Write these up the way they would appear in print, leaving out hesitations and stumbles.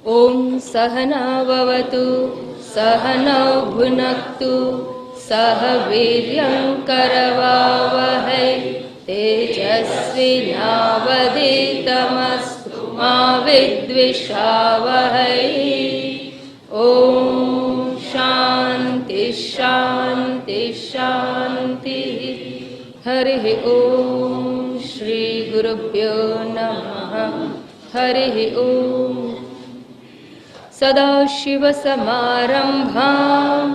ओम सहनाववतु सहनौ भुनक्तु सह वीर्यं करवावहै तेजस्विनावधीतमस्तु मा विद्विषावहै। ओम शांति शांति शांति। हरिः ओम श्री गुरुभ्यो नमः। हरिः ओम। सदाशिवसमारम्भां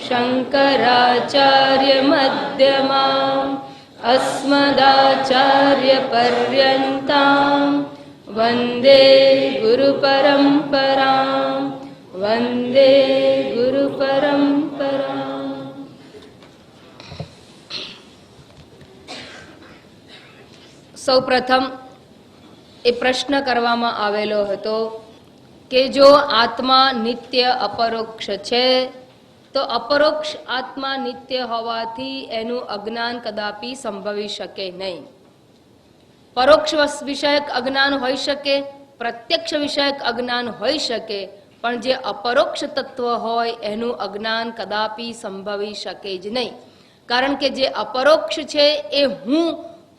शङ्कराचार्यमध्यमाम् अस्मदाचार्यपर्यन्तां वन्दे गुरुपरम्परां वन्दे गुरुपरम्परां। સૌપ્રથમ એ પ્રશ્ન કરવામાં આવેલો હતો કે જો આત્મા નિત્ય અપરોક્ષ છે તો અપરોક્ષ આત્મા નિત્ય હોવાથી એનું અજ્ઞાન કદાપી સંભવી શકે નહીં. પરોક્ષ વિષયક અજ્ઞાન હોઈ શકે, પ્રત્યક્ષ વિષયક અજ્ઞાન હોઈ શકે, પણ જે અપરોક્ષ તત્વ હોય એનું અજ્ઞાન કદાપી સંભવી શકે જ નહીં. કારણ કે જે અપરોક્ષ છે એ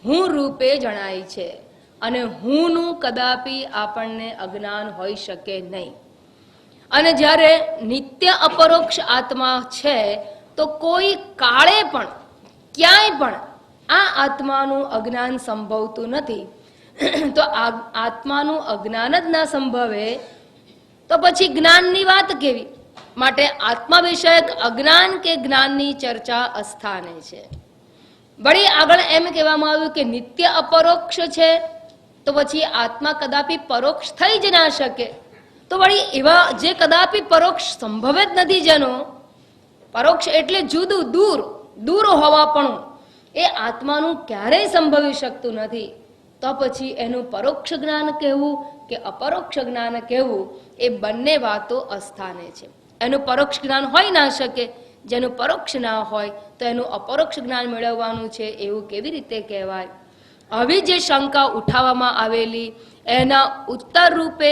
હું રૂપે જણાય છે અને હુંનું કદાપી આપણને અજ્ઞાન હોઈ શકે નહીં. અને જ્યારે નિત્ય અપરોક્ષ આત્મા છે તો કોઈ કાળે પણ ક્યાંય પણ આ આત્માનું અજ્ઞાન સંભવતું નથી. તો આત્માનું અજ્ઞાન જ ના સંભવે તો પછી જ્ઞાનની વાત કેવી? માટે આત્મા વિષયક અજ્ઞાન કે જ્ઞાનની ચર્ચા અસ્થાને છે. વળી આગળ એમ કહેવામાં આવ્યું કે નિત્ય અપરોક્ષ છે તો પછી આત્મા કદાપી પરોક્ષ થઈ જ ના શકે. તો વળી એવા જે કદાપી પરોક્ષ સંભવે જ નથી, જેનો પરોક્ષ એટલે જુદું દૂર હોવા પણ એ આત્માનું ક્યારેય સંભવી શકતું નથી. તો પછી એનું પરોક્ષ જ્ઞાન કહેવું કે અપરોક્ષ જ્ઞાન કહેવું એ બંને વાતો અસ્થાને છે. એનું પરોક્ષ જ્ઞાન હોઈ ના શકે, જેનું પરોક્ષ ના હોય તો એનું અપરોક્ષ જ્ઞાન મેળવવાનું છે એવું કેવી રીતે કહેવાય? આવી જે શંકા ઉઠાવવામાં આવેલી એના ઉત્તર રૂપે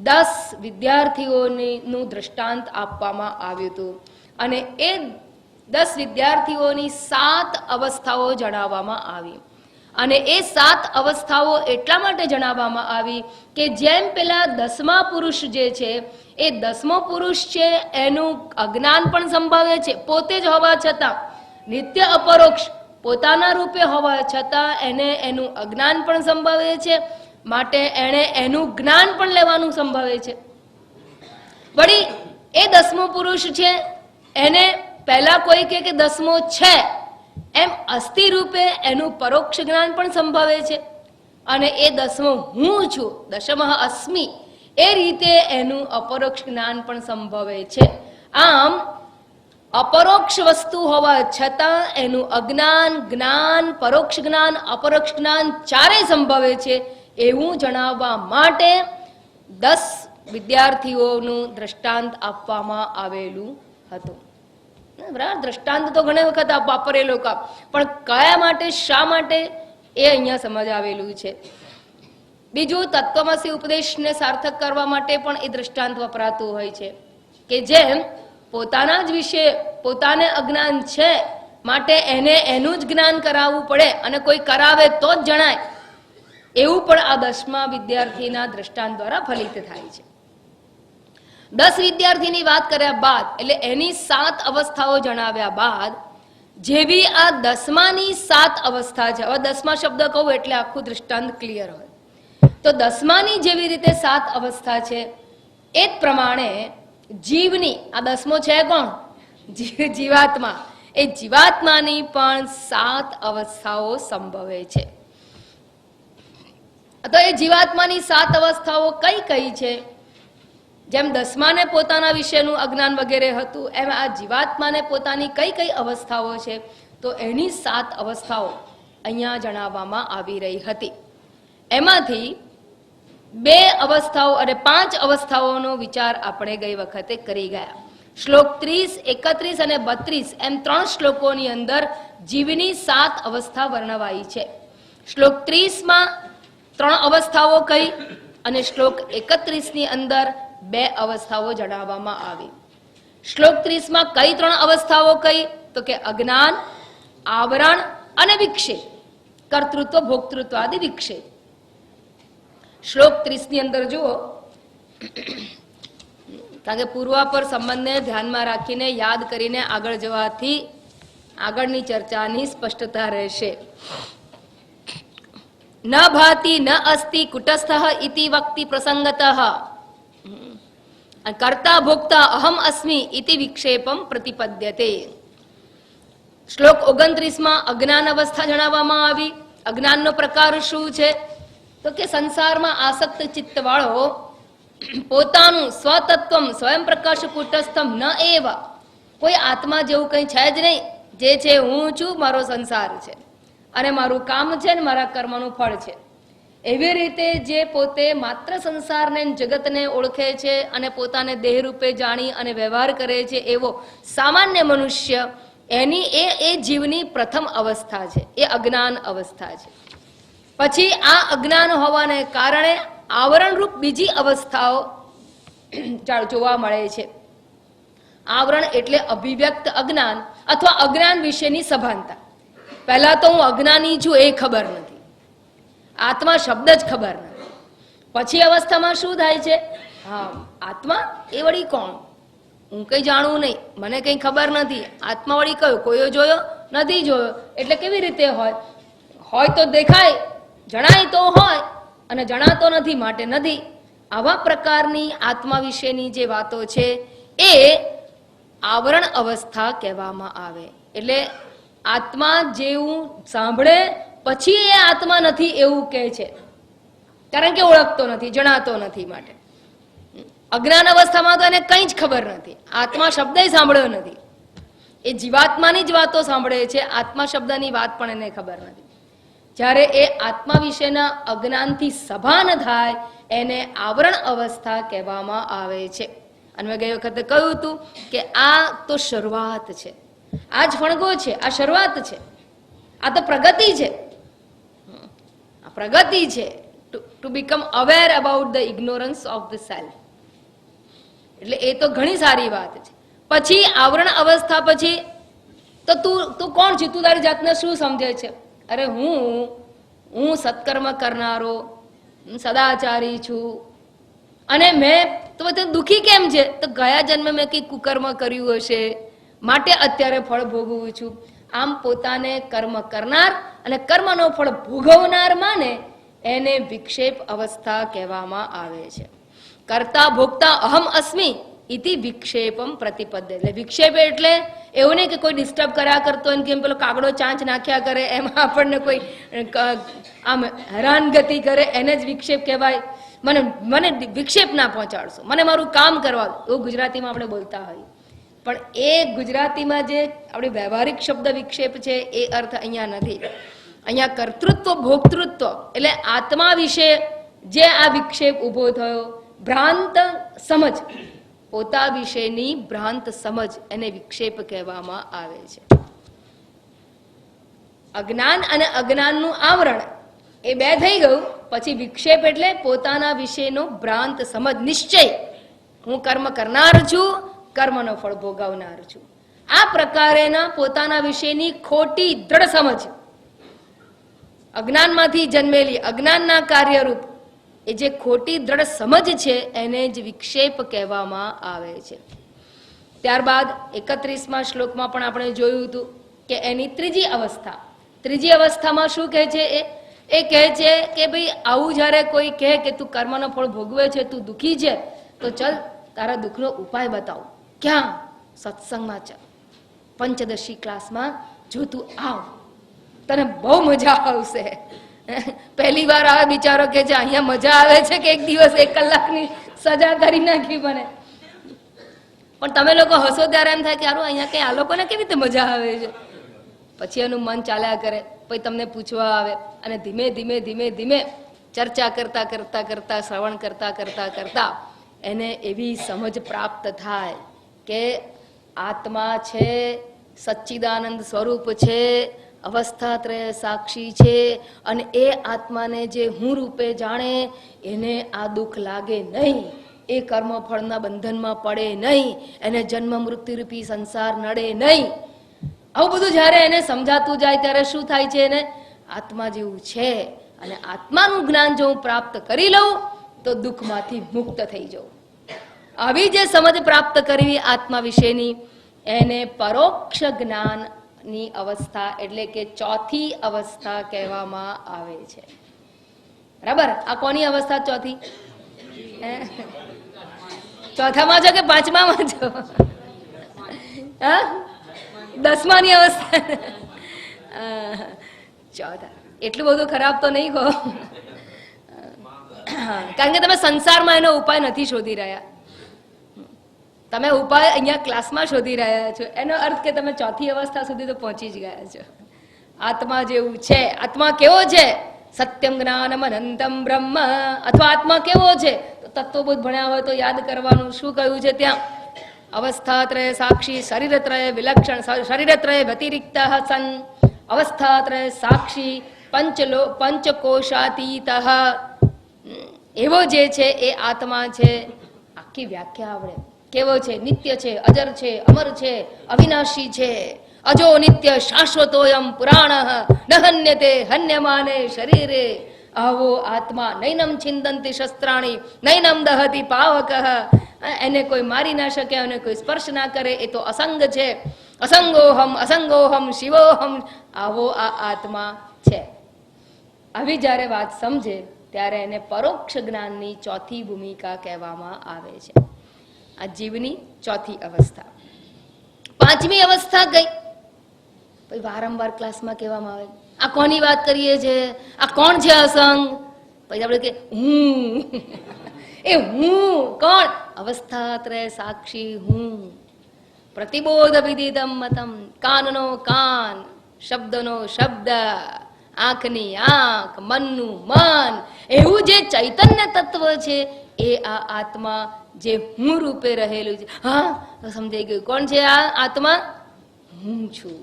10 વિદ્યાર્થીઓનું દ્રષ્ટાંત આપવામાં આવ્યું હતું અને એ 10 વિદ્યાર્થીઓની 7 અવસ્થાઓ જણાવવામાં આવી. અને એ 7 અવસ્થાઓ એટલા માટે જણાવવામાં આવી કે જેમ પેલા 10મા પુરુષ જે છે એ 10મો પુરુષ છે એનું અજ્ઞાન પણ સંભવે છે, પોતે જ હોવા છતાં નિત્ય અપરોક્ષ પોતાના રૂપે હોવા છતાં એને એનું અજ્ઞાન પણ સંભવે છે. માટે એણે એનું જ્ઞાન પણ લેવાનું સંભવે છે. વળી એ 10મો પુરુષ છે એને પહેલા કોઈ કહે કે 10મો છે એમ અસ્થિ રૂપે એનું પરોક્ષ જ્ઞાન પણ સંભવે છે. અને એ 10મો હું છું, દશમઃ અસ્મિ, એ રીતે એનું અપરોક્ષ જ્ઞાન પણ સંભવે છે. આમ અપરોક્ષ વસ્તુ હોવા છતાં એનું અજ્ઞાન, જ્ઞાન, પરોક્ષ જ્ઞાન, અપરોક્ષ જ્ઞાન ચારેય સંભવે છે એવું જણાવવા માટે 10 વિદ્યાર્થીઓનું દ્રષ્ટાંત આપવામાં આવેલું હતું. દ્રષ્ટાંત તો ઘણી વખત વાપરેલો પણ કયા માટે, શા માટે એ અહીંયા સમજાવેલું છે. બીજું, તત્વમસી ઉપદેશને સાર્થક કરવા માટે પણ એ દ્રષ્ટાંત વપરાતું હોય છે કે જેમ પોતાના જ વિશે પોતાને અજ્ઞાન છે માટે એને એનું જ જ્ઞાન કરાવવું પડે અને કોઈ કરાવે તો જ જણાય, એવું પણ આ 10મા વિદ્યાર્થીના દ્રષ્ટાંત દ્વારા ફલિત થાય છે. 10 વિદ્યાર્થીની વાત કર્યા બાદ એટલે એની 7 અવસ્થાઓ જણાવ્યા બાદ જેવી આ 10માની 7 અવસ્થા છે. હવે 10મા શબ્દ કહું એટલે આખું દ્રષ્ટાંત ક્લિયર હોય. તો 10માની જેવી રીતે 7 અવસ્થા છે એ જ પ્રમાણે જીવની, આ 10મો છે કોણ? જીવાત્મા. એ જીવાત્માની પણ 7 અવસ્થાઓ સંભવે છે. તો એ જીવાત્માની 7 અવસ્થાઓ કઈ કઈ છે? જેમ 10માને પોતાના વિશેનું અજ્ઞાન વગેરે હતું એમ આ જીવાત્માને પોતાની કઈ કઈ અવસ્થાઓ છે તો એની 7 અવસ્થાઓ અહીંયા જણાવવામાં આવી રહી હતી. એમાંથી 2 અવસ્થાઓ અને 5 અવસ્થાઓનો વિચાર આપણે ગઈ વખતે કરી ગયા. શ્લોક 30, 31 અને 32 એમ 3 શ્લોકોની અંદર જીવની 7 અવસ્થા વર્ણવાઈ છે. શ્લોક 30માં 3 અવસ્થાઓ કહી અને શ્લોક 31ની અંદર બે અવસ્થાઓ જણાવવામાં આવી. શ્લોક 30માં કઈ 3 અવસ્થાઓ કઈ? તો કે અજ્ઞાન, આવરણ અને વિક્ષેપ, કર્તૃત્વ, ભોક્તૃત્વ આદિ વિક્ષેપ. શ્લોક 30 ની અંદર જુઓ, કારણ કે પૂર્વાપર સંબંધને ધ્યાનમાં રાખીને યાદ કરીને આગળ જવાથી આગળની ચર્ચાની સ્પષ્ટતા રહેશે. ન ભાતિ ન અસ્તિ કુટસ્થ ઇતિ વક્તિ પ્રસંગતઃ કર્તા ભોક્તા અહમ અસ્મિ ઇતિ વિક્ષેપમ પ્રતિપદ્યતે. શ્લોક 29માં અજ્ઞાન અવસ્થા જણાવવામાં આવી. અજ્ઞાનનો પ્રકાર શું છે? તો કે સંસારમાં આસક્ત ચિત્ત વાળો પોતાનું સ્વતત્વમ સ્વયં પ્રકાશ કુટસ્થમ ન એવ, કોઈ આત્મા જેવું કંઈ છે જ નહીં. જે છે હું છું, મારો સંસાર છે અને મારું કામ છે ને મારા કર્મનું ફળ છે. એવી રીતે જે પોતે માત્ર સંસારને જગતને ઓળખે છે અને પોતાને દેહ રૂપે જાણી અને વ્યવહાર કરે છે એવો સામાન્ય મનુષ્ય, એની એ જીવની પ્રથમ અવસ્થા છે, એ અજ્ઞાન અવસ્થા છે. પછી આ અજ્ઞાન હોવાને કારણે આવરણરૂપ બીજી અવસ્થાઓ જોવા મળે છે. આવરણ એટલે અભિવ્યક્ત અજ્ઞાન અથવા અજ્ઞાન વિશેની સભાનતા. પહેલા તો હું અજ્ઞાની છું એ ખબર નથી, આત્મા શબ્દ જ ખબર નથી. પછી અવસ્થામાં શું થાય છે? હા, આત્મા એ વળી કોણ? હું કંઈ જાણવું નહીં, મને કંઈ ખબર નથી. આત્મા વળી કયો? કોયો જોયો નથી જોયો. એટલે કેવી રીતે હોય? હોય તો દેખાય, જણાય તો હોય, અને જણાતો નથી માટે નથી. આવા પ્રકારની આત્મા વિશેની જે વાતો છે એ આવરણ અવસ્થા કહેવામાં આવે. એટલે આત્મા જેવું સાંભળે પછી એ આત્મા નથી એવું કહે છે, કારણ કે ઓળખતો નથી, જણાતો નથી માટે. અજ્ઞાન અવસ્થામાં તો એને કંઈ જ ખબર નથી, આત્મા શબ્દ સાંભળ્યો નથી. એ જીવાત્માની જ વાતો સાંભળે છે, આત્મા શબ્દની વાત પણ એને ખબર નથી. જ્યારે એ આત્મા વિશેના અજ્ઞાનથી સભાન થાય એને આવરણ અવસ્થા કહેવામાં આવે છે. અને મેં ગઈ વખતે કહ્યું હતું કે આ તો શરૂઆત છે, આ જ ફણગો છે, આ શરૂઆત છે, આ તો પ્રગતિ છે. આ પ્રગતિ છે, to become aware about the ignorance of the self. એટલે એ તો ઘણી સારી વાત છે. પછી આવરણ અવસ્થા પછી તો તું કોણ છે? તું તારી જાતને શું સમજે છે? અરે હું સત્કર્મ કરનારો સદાચારી છું, અને મેં તો બધું દુઃખી કેમ છે? તો ગયા જન્મે મેં કંઈક કુકર્મ કર્યું હશે માટે અત્યારે ફળ ભોગવું છું. આમ પોતાને કર્મ કરનાર અને કર્મનો ફળ ભોગવનાર માને એને વિક્ષેપ અવસ્થા કહેવામાં આવે છે. કર્તા ભોગતા અહમ અસ્મિ ઇતિ વિક્ષેપમ પ્રતિપદ્ય. એટલે વિક્ષેપ એટલે એવું નહીં કે કોઈ ડિસ્ટર્બ કર્યા કરતો હોય કે પેલો કાગડો ચાંચ નાખ્યા કરે, એમાં આપણને કોઈ આમ હેરાનગતિ કરે, એને જ વિક્ષેપ કહેવાય. મને વિક્ષેપ ના પહોંચાડશો, મને મારું કામ કરવા દો, એવું ગુજરાતીમાં આપણે બોલતા હોઈએ. પણ એ ગુજરાતીમાં જે આપણી વ્યવહારિક શબ્દ વિક્ષેપ છે એ અર્થ અહીંયા નથી. અહીંયા કર્તૃત્વ ભોક્તૃત્વ એટલે આત્મા વિશે જે આ વિક્ષેપ ઊભો થયો, ભ્રાંત સમજ, પોતા વિશેની ભ્રાંત સમજ, એને વિક્ષેપ કહેવામાં આવે છે. અજ્ઞાન અને અજ્ઞાનનું આવરણ એ બે થઈ ગયું. પછી વિક્ષેપ એટલે પોતાના વિશેનો ભ્રાંત સમજ, નિશ્ચય, હું કર્મ કરનાર છું, કર્મનો ફળ ભોગવનાર છું. આ પ્રકારેના પોતાના વિશેની ખોટી દ્રઢ સમજ, અજ્ઞાનમાંથી જન્મેલી અજ્ઞાનના કાર્યરૂપ એ જે ખોટી દ્રઢ સમજ છે એને જ વિક્ષેપ કહેવામાં આવે છે. ત્યારબાદ 31મા શ્લોકમાં પણ આપણે જોયું હતું કે એની ત્રીજી અવસ્થામાં શું કહે છે? એ કહે છે કે ભાઈ આવું જ્યારે કોઈ કહે કે તું કર્મનો ફળ ભોગવે છે, તું દુઃખી છે, તો ચલ તારા દુઃખનો ઉપાય બતાવું. ક્યાં? સત્સંગમાં ચાલ, પંચદશી ક્લાસમાં જો તું આવ, તને બહુ મજા આવશે. પહેલી વાર આવે બિચારો કે છે અહીંયા મજા આવે છે કે 1 દિવસ 1 કલાકની સજા કરી નાખી મને. પણ તમે લોકો હસો ત્યારે એમ થાય કે યાર અહીંયા કઈ આ લોકોને કેવી રીતે મજા આવે છે. પછી એનું મન ચાલ્યા કરે, પછી તમને પૂછવા આવે, અને ધીમે ધીમે ધીમે ધીમે ચર્ચા કરતા કરતા કરતા શ્રવણ કરતા કરતા કરતા એને એવી સમજ પ્રાપ્ત થાય કે આત્મા છે, સચ્ચિદાનંદ સ્વરૂપ છે, અવસ્થાત્રય સાક્ષી છે, અને એ આત્માને જે હું રૂપે જાણે એને આ દુઃખ લાગે નહીં. એ કર્મફળના બંધનમાં પડે નહીં, એને જન્મ મૃત્યુરૂપી સંસાર નડે નહીં. આવું બધું જ્યારે એને સમજાતું જાય ત્યારે શું થાય છે, એને આત્મા જેવું છે અને આત્માનું જ્ઞાન જો હું પ્રાપ્ત કરી લઉં તો દુઃખમાંથી મુક્ત થઈ જાઉં. આવી જે સમજ પ્રાપ્ત કરવી આત્મા વિશેની, એને પરોક્ષ જ્ઞાનની અવસ્થા એટલે કે ચોથી અવસ્થા કહેવામાં આવે છે. બરાબર? આ કોની અવસ્થા ચોથી? ચોથામાં છો કે પાંચમામાં છો? હા, 10માની અવસ્થા. ચોથા. એટલું બધું ખરાબ તો નહીં કહો, કારણ કે તમે સંસારમાં એનો ઉપાય નથી શોધી રહ્યા. તમે ઉપાય અહીંયા ક્લાસમાં શોધી રહ્યા છો. એનો અર્થ કે તમે ચોથી અવસ્થા સુધી તો પહોંચી જ ગયા છો. આત્મા જેવું છે. આત્મા કેવો છે? સત્યમ જ્ઞાનમ અનંતમ બ્રહ્મ. અથવા આત્મા કેવો છે? તો તત્વબોધ ભણ્યા હોય તો યાદ કરવાનું. શું કહ્યું છે ત્યાં? અવસ્થાત્રય સાક્ષી શરીરત્રય વિલક્ષણ શરીરત્રય વ્યતિરિક્ત સન અવસ્થાત્રય સાક્ષી પંચકોશાતીત. એવો જે છે એ આત્મા છે. આખી વ્યાખ્યા આવડે. કેવો છે? નિત્ય છે, અજર છે, અમર છે, અવિનાશી છે, અજો નિત્ય શાશ્વતોયમ પુરાણ ન હન્યતે હન્યમાને શરીરે. આવો આત્મા નૈનમ છિંદંતી શસ્ત્રાણી નૈનમ દહતી પાવક. એને કોઈ મારી ના શકે અને કોઈ સ્પર્શ ના કરે. એ તો અસંગ છે. અસંગોહમ અસંગોહમ શિવોહમ. આવો આ આત્મા છે. આવી જ્યારે વાત સમજે ત્યારે એને પરોક્ષ જ્ઞાનની ચોથી ભૂમિકા કહેવામાં આવે છે. આ જીવની ચોથી અવસ્થા. પાંચમી અવસ્થા ગઈ. પછી વારંવાર ક્લાસમાં કહેવામાં આવે, આ કોની વાત કરીએ છે? આ કોણ છે અસંગ? પછી આપણે કે હું. એ હું કોણ? અવસ્થાત્રય સાક્ષી હું. પ્રતિબોધ વિદિતમ મતમ. કાનનો કાન, શબ્દનો શબ્દ, આંખની આંખ, મનનું મન. એવું જે ચૈતન્ય તત્વ છે એ આ આત્મા જે હું રૂપે રહેલું છે. હા, સમજાઈ ગયું. કોણ છે આ આત્મા? હું છું.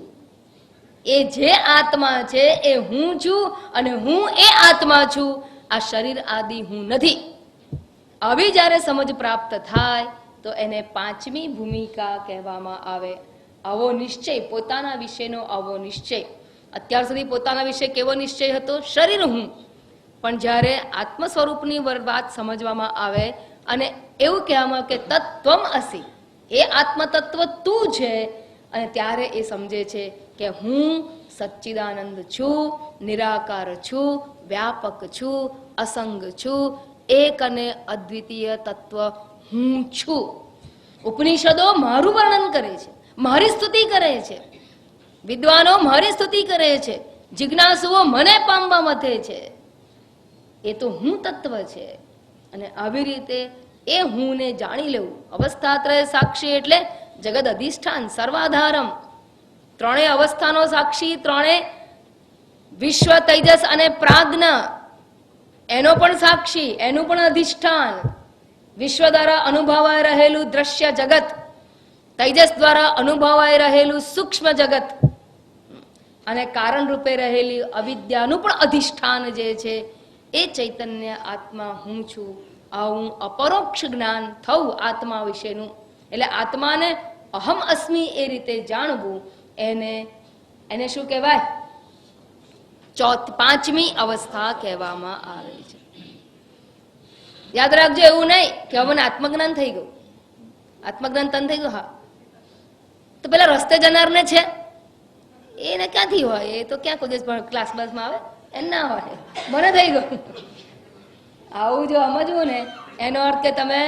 એ જે આત્મા છે એ હું છું અને હું એ આત્મા છું. આ શરીર આદિ હું નથી. આવી જ્યારે સમજ પ્રાપ્ત થાય તો એને પાંચમી ભૂમિકા કહેવામાં આવે. આવો નિશ્ચય, પોતાના વિશેનો આવો નિશ્ચય. અત્યાર સુધી પોતાના વિશે કેવો નિશ્ચય હતો? શરીર હું. પણ જ્યારે આત્મ સ્વરૂપની વાત સમજવામાં આવે અને એવું કહેવામાં કે તત્વમ અસી, એ આત્મતત્વ તું છે, અને ત્યારે એ સમજે છે કે હું સચ્ચિદાનંદ છું, નિરાકાર છું, વ્યાપક છું, અસંગ છું, એક અને અદ્વિતીય તત્વ હું છું. ઉપનિષદો મારું વર્ણન કરે છે, મારી સ્તુતિ કરે છે. વિદ્વાનો મારી સ્તુતિ કરે છે. જિજ્ઞાસુઓ મને પામવા મથે છે. એ તો હું તત્વ છે. અને આવી રીતે એ હું ને જાણી લેવું. અવસ્થાત્રય સાક્ષી એટલે જગત અધિષ્ઠાન સર્વાધારમ. ત્રણેય અવસ્થાનો સાક્ષી, ત્રણેય વિશ્વ, તૈજસ અને પ્રાજ્ઞ એનો પણ સાક્ષી, એનું પણ અધિષ્ઠાન. વિશ્વ દ્વારા અનુભવાઈ રહેલું દ્રશ્ય જગત, તૈજસ દ્વારા અનુભવાઈ રહેલું સૂક્ષ્મ જગત અને કારણ રૂપે રહેલી અવિદ્યાનું પણ અધિષ્ઠાન જે છે એ ચૈતન્ય આત્મા હું છું. આવું અપરોક્ષ જ્ઞાન થવું આત્મા વિશેનું. એટલે આત્માને અહમ અસ્મિ એ રીતે જાણવું, એને શું કહેવાય? પાંચમી અવસ્થા કહેવામાં આવે છે. યાદ રાખજો, એવું નહીં કે મને આત્મજ્ઞાન થઈ ગયું. આત્મજ્ઞાન તન થઈ ગયું, હા, તો પેલા રસ્તે જનારને છે એને ક્યાંથી હોય? એ તો ક્યાં કોઈ ક્લાસ બસમાં આવે એને ના હોય. મને થઈ ગયું. આવું જો સમજવું ને, એનો અર્થ કે તમે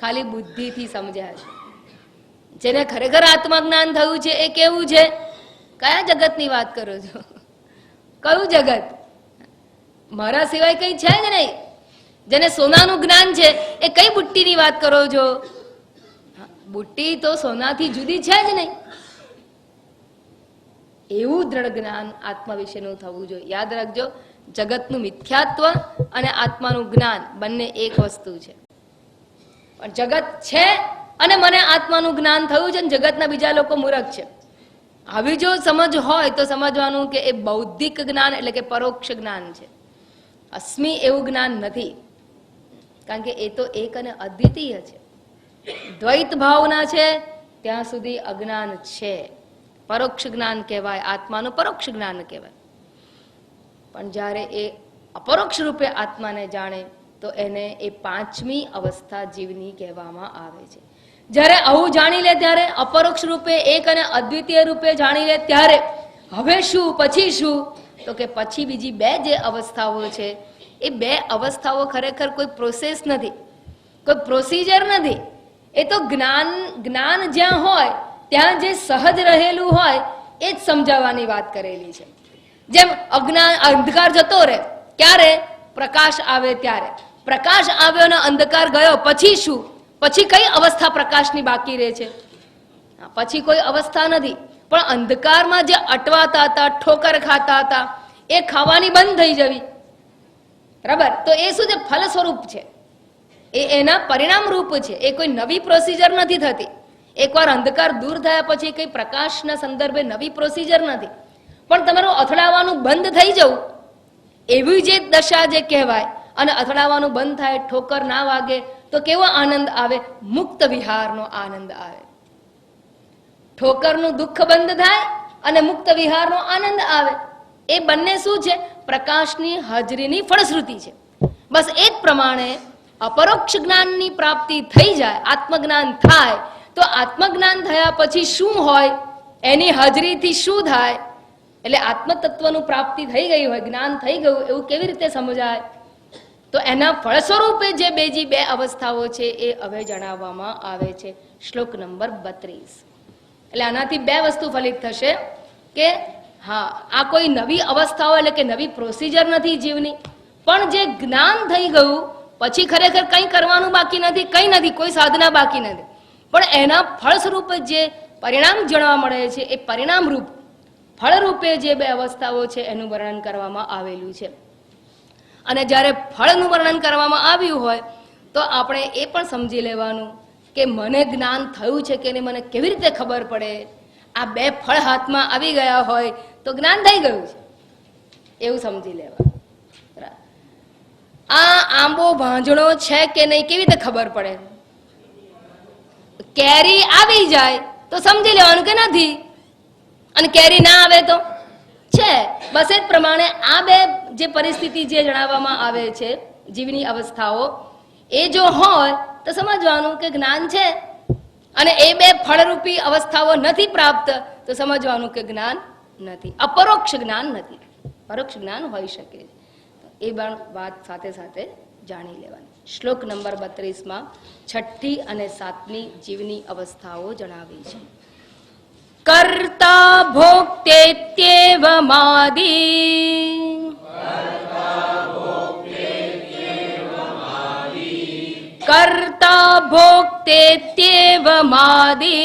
ખાલી બુદ્ધિથી સમજ્યા છો. જેને ખરેખર આત્મજ્ઞાન થયું છે એ કેવું છે? કયા જગતની વાત કરો છો? કયું જગત? મારા સિવાય કઈ છે જ નહીં. જેને સોનાનું જ્ઞાન છે એ કઈ બુટ્ટીની વાત કરો છો? બુટ્ટી તો સોનાથી જુદી છે જ નહીં. એવું દ્રઢ જ્ઞાન આત્મા વિશેનું થવું જોઈએ. યાદ રાખજો, જગતનું મિથ્યાત્વ અને આત્માનું જ્ઞાન બંને એક વસ્તુ છે. પણ જગત છે અને મને આત્માનું જ્ઞાન થયું છે, જગતના બીજા લોકો મૂર્ખ છે. આવી જો સમજ હોય તો સમજવાનું કે એ બૌદ્ધિક જ્ઞાન એટલે કે પરોક્ષ જ્ઞાન છે. અસ્મિ એવું જ્ઞાન નથી. કારણ કે એ તો એક અને અદ્વિતીય છે. દ્વૈત ભાવના છે ત્યાં સુધી અજ્ઞાન છે. પરોક્ષ જ્ઞાન કહેવાય, આત્માનું પરોક્ષ જ્ઞાન કહેવાય. પણ જ્યારે એ અપરોક્ષ રૂપે આત્માને જાણે તો એને એ પાંચમી અવસ્થા જીવની કહેવામાં આવે છે. જ્યારે આવું જાણી લે ત્યારે, અપરોક્ષ રૂપે એક અને અદ્વિતીય રૂપે જાણી લે ત્યારે હવે શું, પછી શું? તો કે પછી બીજી બે જે અવસ્થાઓ છે એ બે અવસ્થાઓ ખરેખર કોઈ પ્રોસેસ નથી, કોઈ પ્રોસિજર નથી. એ તો જ્ઞાન જ્યાં હોય ત્યાં જે સહજ રહેલું હોય એ જ સમજાવવાની વાત કરેલી છે. જેમ અંધકાર જતો રહે, ક્યારે? પ્રકાશ આવે ત્યારે. પ્રકાશ આવ્યો ને અંધકાર ગયો, પછી શું? પછી કઈ અવસ્થા પ્રકાશની બાકી રહે છે? પછી કોઈ અવસ્થા નથી. પણ અંધકારમાં જે અટવાતા હતા, ઠોકર ખાતા હતા, એ ખાવાની બંધ થઈ જવી, બરાબર? તો એ શું છે? ફલ સ્વરૂપ છે, એ એના પરિણામ રૂપ છે. એ કોઈ નવી પ્રોસિજર નથી થતી. એકવાર અંધકાર દૂર થયા પછી કઈ પ્રકાશના સંદર્ભે નવી પ્રોસિજર નથી. પણ તમારું અથડાવાનું બંધ થઈ જવું, એવી જે દશા જે કહેવાય. અને અથડાવાનું બંધ થાય, ઠોકર ના વાગે તો કેવો આનંદ આવે? મુક્ત વિહારનો આનંદ આવે. ઠોકરનું દુઃખ બંધ થાય અને મુક્ત વિહારનો આનંદ આવે. એ બંને શું છે? પ્રકાશની હાજરીની ફળશ્રુતિ છે. બસ એ જ પ્રમાણે અપરોક્ષ જ્ઞાનની પ્રાપ્તિ થઈ જાય, આત્મજ્ઞાન થાય, તો આત્મજ્ઞાન થયા પછી શું હોય? એની હાજરીથી શું થાય? એટલે આત્મતત્વનું પ્રાપ્તિ થઈ ગઈ હોય, જ્ઞાન થઈ ગયું એવું કેવી રીતે સમજાય? તો એના ફળ સ્વરૂપે જે બીજી બે અવસ્થાઓ છે એ હવે જણાવવામાં આવે છે. શ્લોક નંબર 32. એટલે આનાથી બે વસ્તુ ફલિત થશે કે હા, આ કોઈ નવી અવસ્થાઓ એટલે કે નવી પ્રોસિજર નથી જીવની, પણ જે જ્ઞાન થઈ ગયું પછી ખરેખર કંઈ કરવાનું બાકી નથી, કંઈ નથી, કોઈ સાધના બાકી નથી. પણ એના ફળ સ્વરૂપે જે પરિણામ જાણવા મળે છે એ પરિણામ રૂપ ફળરૂપે જે બે અવસ્થાઓ છે એનું વર્ણન કરવામાં આવેલું છે. અને જ્યારે ફળનું વર્ણન કરવામાં આવ્યું હોય તો આપણે એ પણ સમજી લેવાનું કે મને જ્ઞાન થયું છે કે નહીં, મને કેવી રીતે ખબર પડે? આ બે ફળ હાથમાં આવી ગયા હોય તો જ્ઞાન થઈ ગયું છે એવું સમજી લેવાનું. આ આંબો ભાંજણો છે કે નહીં કેવી રીતે ખબર પડે? કેરી આવી જાય તો સમજી લેવાનું કે નથી, અને કેરી ના આવે તો છે. બસ એ જ પ્રમાણે આ બે જે પરિસ્થિતિ જે જણાવવામાં આવે છે જીવની અવસ્થાઓ, એ જો હોય તો સમજવાનું કે જ્ઞાન છે. અને એ બે ફળરૂપી અવસ્થાઓ નથી પ્રાપ્ત તો સમજવાનું કે જ્ઞાન નથી, અપરોક્ષ જ્ઞાન નથી. પરોક્ષ જ્ઞાન હોઈ શકે. એ પણ વાત સાથે સાથે જાણી લેવાની. શ્લોક નંબર 32 છઠ્ઠી અને સાતમી જીવની અવસ્થાઓ જણાવી છે. કર્તા ભોક્તેત્યેવ માદિ, કર્તા ભોક્તેત્યેવ માદિ,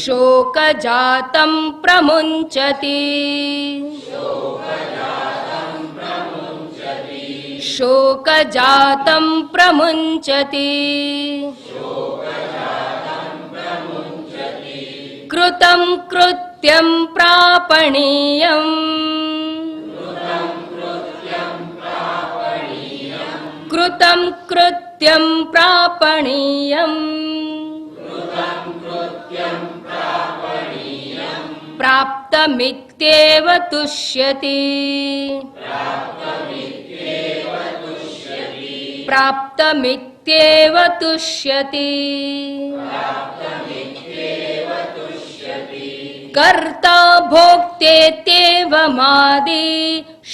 શોક જાતં પ્રમુંચતિ, શોક જાતં પ્રમુંચતિ, કૃતં કૃત્યં પ્રાપણીયં, કૃતં કૃત્યં પ્રાપણીયં, પ્રાપ્તમિત્યેવ તુષ્યતિ, પ્રાપ્તમિત્યેવ તુષ્યતિ, કર્તા ભોક્તેત્યેવ માદિ,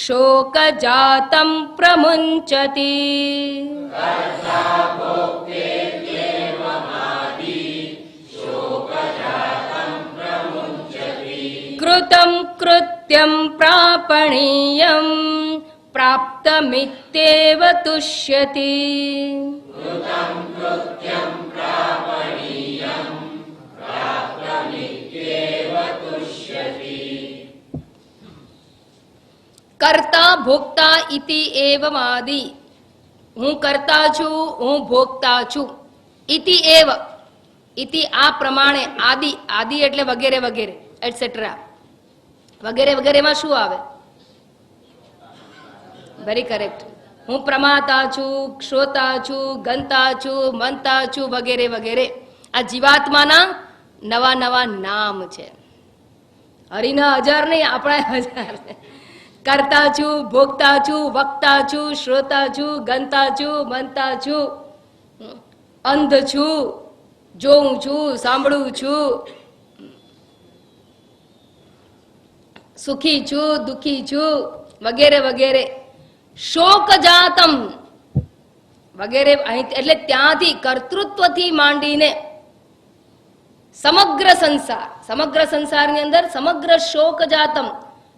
શોક જાતં પ્રમુંચતિ, કૃતં કૃત્યં પ્રાપણીયં, પ્રાપ્તમિત્યેવ તુષ્યતિ. કર્તા ભોક્તા ઇતિ એવ માદિ, હું કરતા છું, હું ભોગતા છું. ઇતિ એવ, ઇતિ આ પ્રમાણે, આદિ, આદિ એટલે વગેરે વગેરે એટસેટ્રા, વગેરે વગેરેમાં શું આવે? Very correct. હું પ્રમાતા છું, શ્રોતા છું, ગંતા છું, મનતા છું, વગેરે વગેરે. આ જીવાત્માના નવા નવા નામ છે. હરિના 1000 નહીં, આપણા 1000. કરતા છું, ભોગતા છું, વક્તા છું, શ્રોતા છું, ગંતા છું, મનતા છું, અંધ છું, જોઉં છું, સાંભળું છું, સુખી છું, દુખી છું, વગેરે વગેરે. શોક જાતમ વગેરે. એટલે ત્યાંથી કર્તૃત્વથી માંડીને સમગ્ર સંસારની અંદર સમગ્ર શોક જાતમ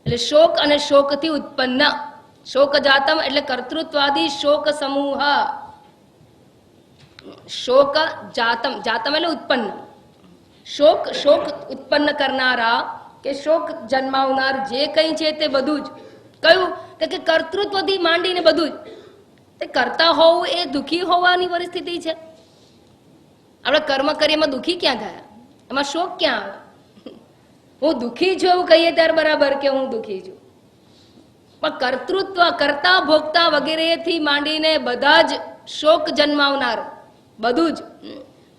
એટલે શોક અને શોકથી ઉત્પન્ન. શોક જાતમ એટલે કર્તૃત્વાદી શોક સમૂહ. શોક જાતમ, જાતમ એટલે ઉત્પન્ન. શોક ઉત્પન્ન કરનારા કે શોક જન્માવનાર જે કંઈ છે તે બધું જ કયું કે કર્તૃત્વથી માંડીને બધું જ. તે કરતા હોવું એ દુઃખી હોવાની પરિસ્થિતિ છે. આપણે કર્મ કરીએ એમાં દુઃખી ક્યાં થયા? એમાં શોક ક્યાં આવે? હું દુઃખી છું એવું કહીએ ત્યારે બરાબર કે હું દુઃખી છું, પણ કર્તૃત્વ, કરતા, ભોગતા વગેરેથી માંડીને બધા જ શોક જન્માવનાર, બધું જ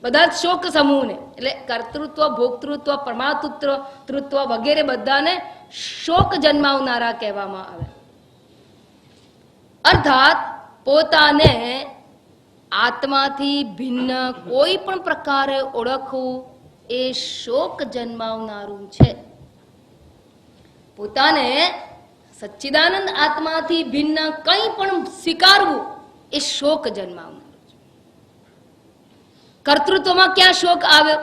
બધા જ શોક સમૂહને એટલે કર્તૃત્વ, ભોક્તૃત્વ, પરમાતૃત્વ વગેરે બધાને શોક જન્માવનારા કહેવામાં આવે. અર્થાત પોતાને આત્માથી ભિન્ન કોઈ પણ પ્રકારે ઓળખવું એ શોક જન્માવનારું છે. પોતાને સચ્ચિદાનંદ આત્માથી ભિન્ન કંઈ પણ સ્વીકારવું એ શોક જન્માવનારું છે. કર્તૃત્વમાં ક્યાં શોક આવ્યો?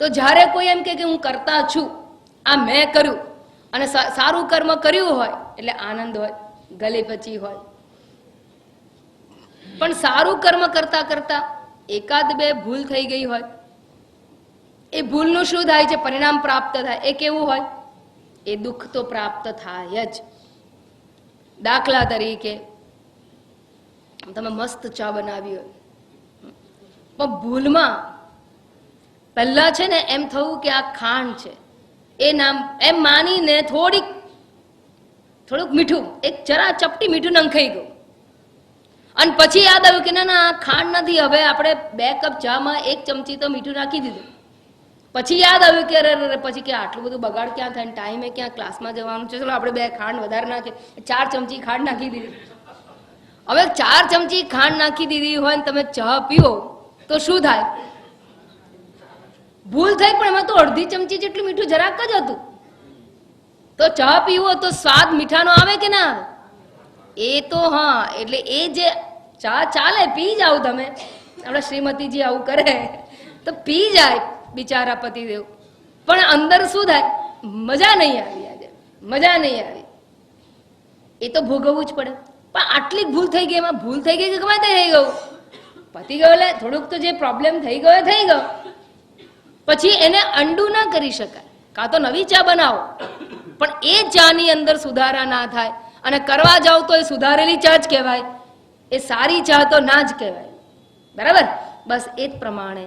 તો જ્યારે કોઈ એમ કે હું કરતા છું, આ મેં કર્યું, અને સારું કર્મ કર્યું હોય એટલે આનંદ હોય, ગલે પછી હોય. પણ સારું કર્મ કરતા કરતા એકાદ બે ભૂલ થઈ ગઈ હોય, એ ભૂલનું શું થાય છે? પરિણામ પ્રાપ્ત થાય. એ કેવું હોય? એ દુઃખ તો પ્રાપ્ત થાય જ. દાખલા તરીકે તમે મસ્ત ચા બનાવી હોય, પણ ભૂલમાં પહેલા છે ને એમ થયું કે આ ખાંડ છે, એ નામ એમ માનીને થોડુંક મીઠું, એક જરા ચપટી મીઠું નંખાઈ ગયું, અને પછી યાદ આવ્યું કે ના આ ખાંડ નથી, હવે આપણે 2 કપ ચામાં 1 ચમચી તો મીઠું નાખી દીધું. પછી યાદ આવ્યું કે અરે પછી કે આટલું બધું બગાડ ક્યાં થાય, ટાઈમે ક્યાં ક્લાસમાં જવાનું છે, ચલો આપણે 2 ખાંડ વધારે નાખીએ, 4 ચમચી ખાંડ નાખી દીધી. હવે 4 ચમચી ખાંડ નાખી દીધી હોય ને તમે ચા પીવો તો શું થાય? ભૂલ થઈ, પણ એમાં તો અડધી ચમચી જેટલું મીઠું જરાક જ હતું. તો ચા પીવો તો સ્વાદ મીઠાનો આવે કે ના આવે? એ તો હા, એટલે એ જે ચા ચાલે, પી જાવ તમે. આપણા શ્રીમતીજી આવું કરે તો પી જાય બિચારા પતિદેવ, પણ અંદર શું થાય? મજા નહીં આવી, આજે મજા નહીં આવી. એ તો ભોગવવું જ પડે. પણ આટલી ભૂલ થઈ ગઈ, એમાં ભૂલ થઈ ગઈ કે ગમે તે થઈ ગયું, પતી ગયો, એટલે થોડુંક તો જે પ્રોબ્લેમ થઈ ગયો થઈ ગયો. પછી એને અંડુ ના કરી શકાય. કાં તો નવી ચા બનાવો, પણ એ ચાની અંદર સુધારા ના થાય, અને કરવા જાવ તો એ સુધારેલી ચા જ કહેવાય, એ સારી ચા તો ના જ કહેવાય. બરાબર? બસ એ જ પ્રમાણે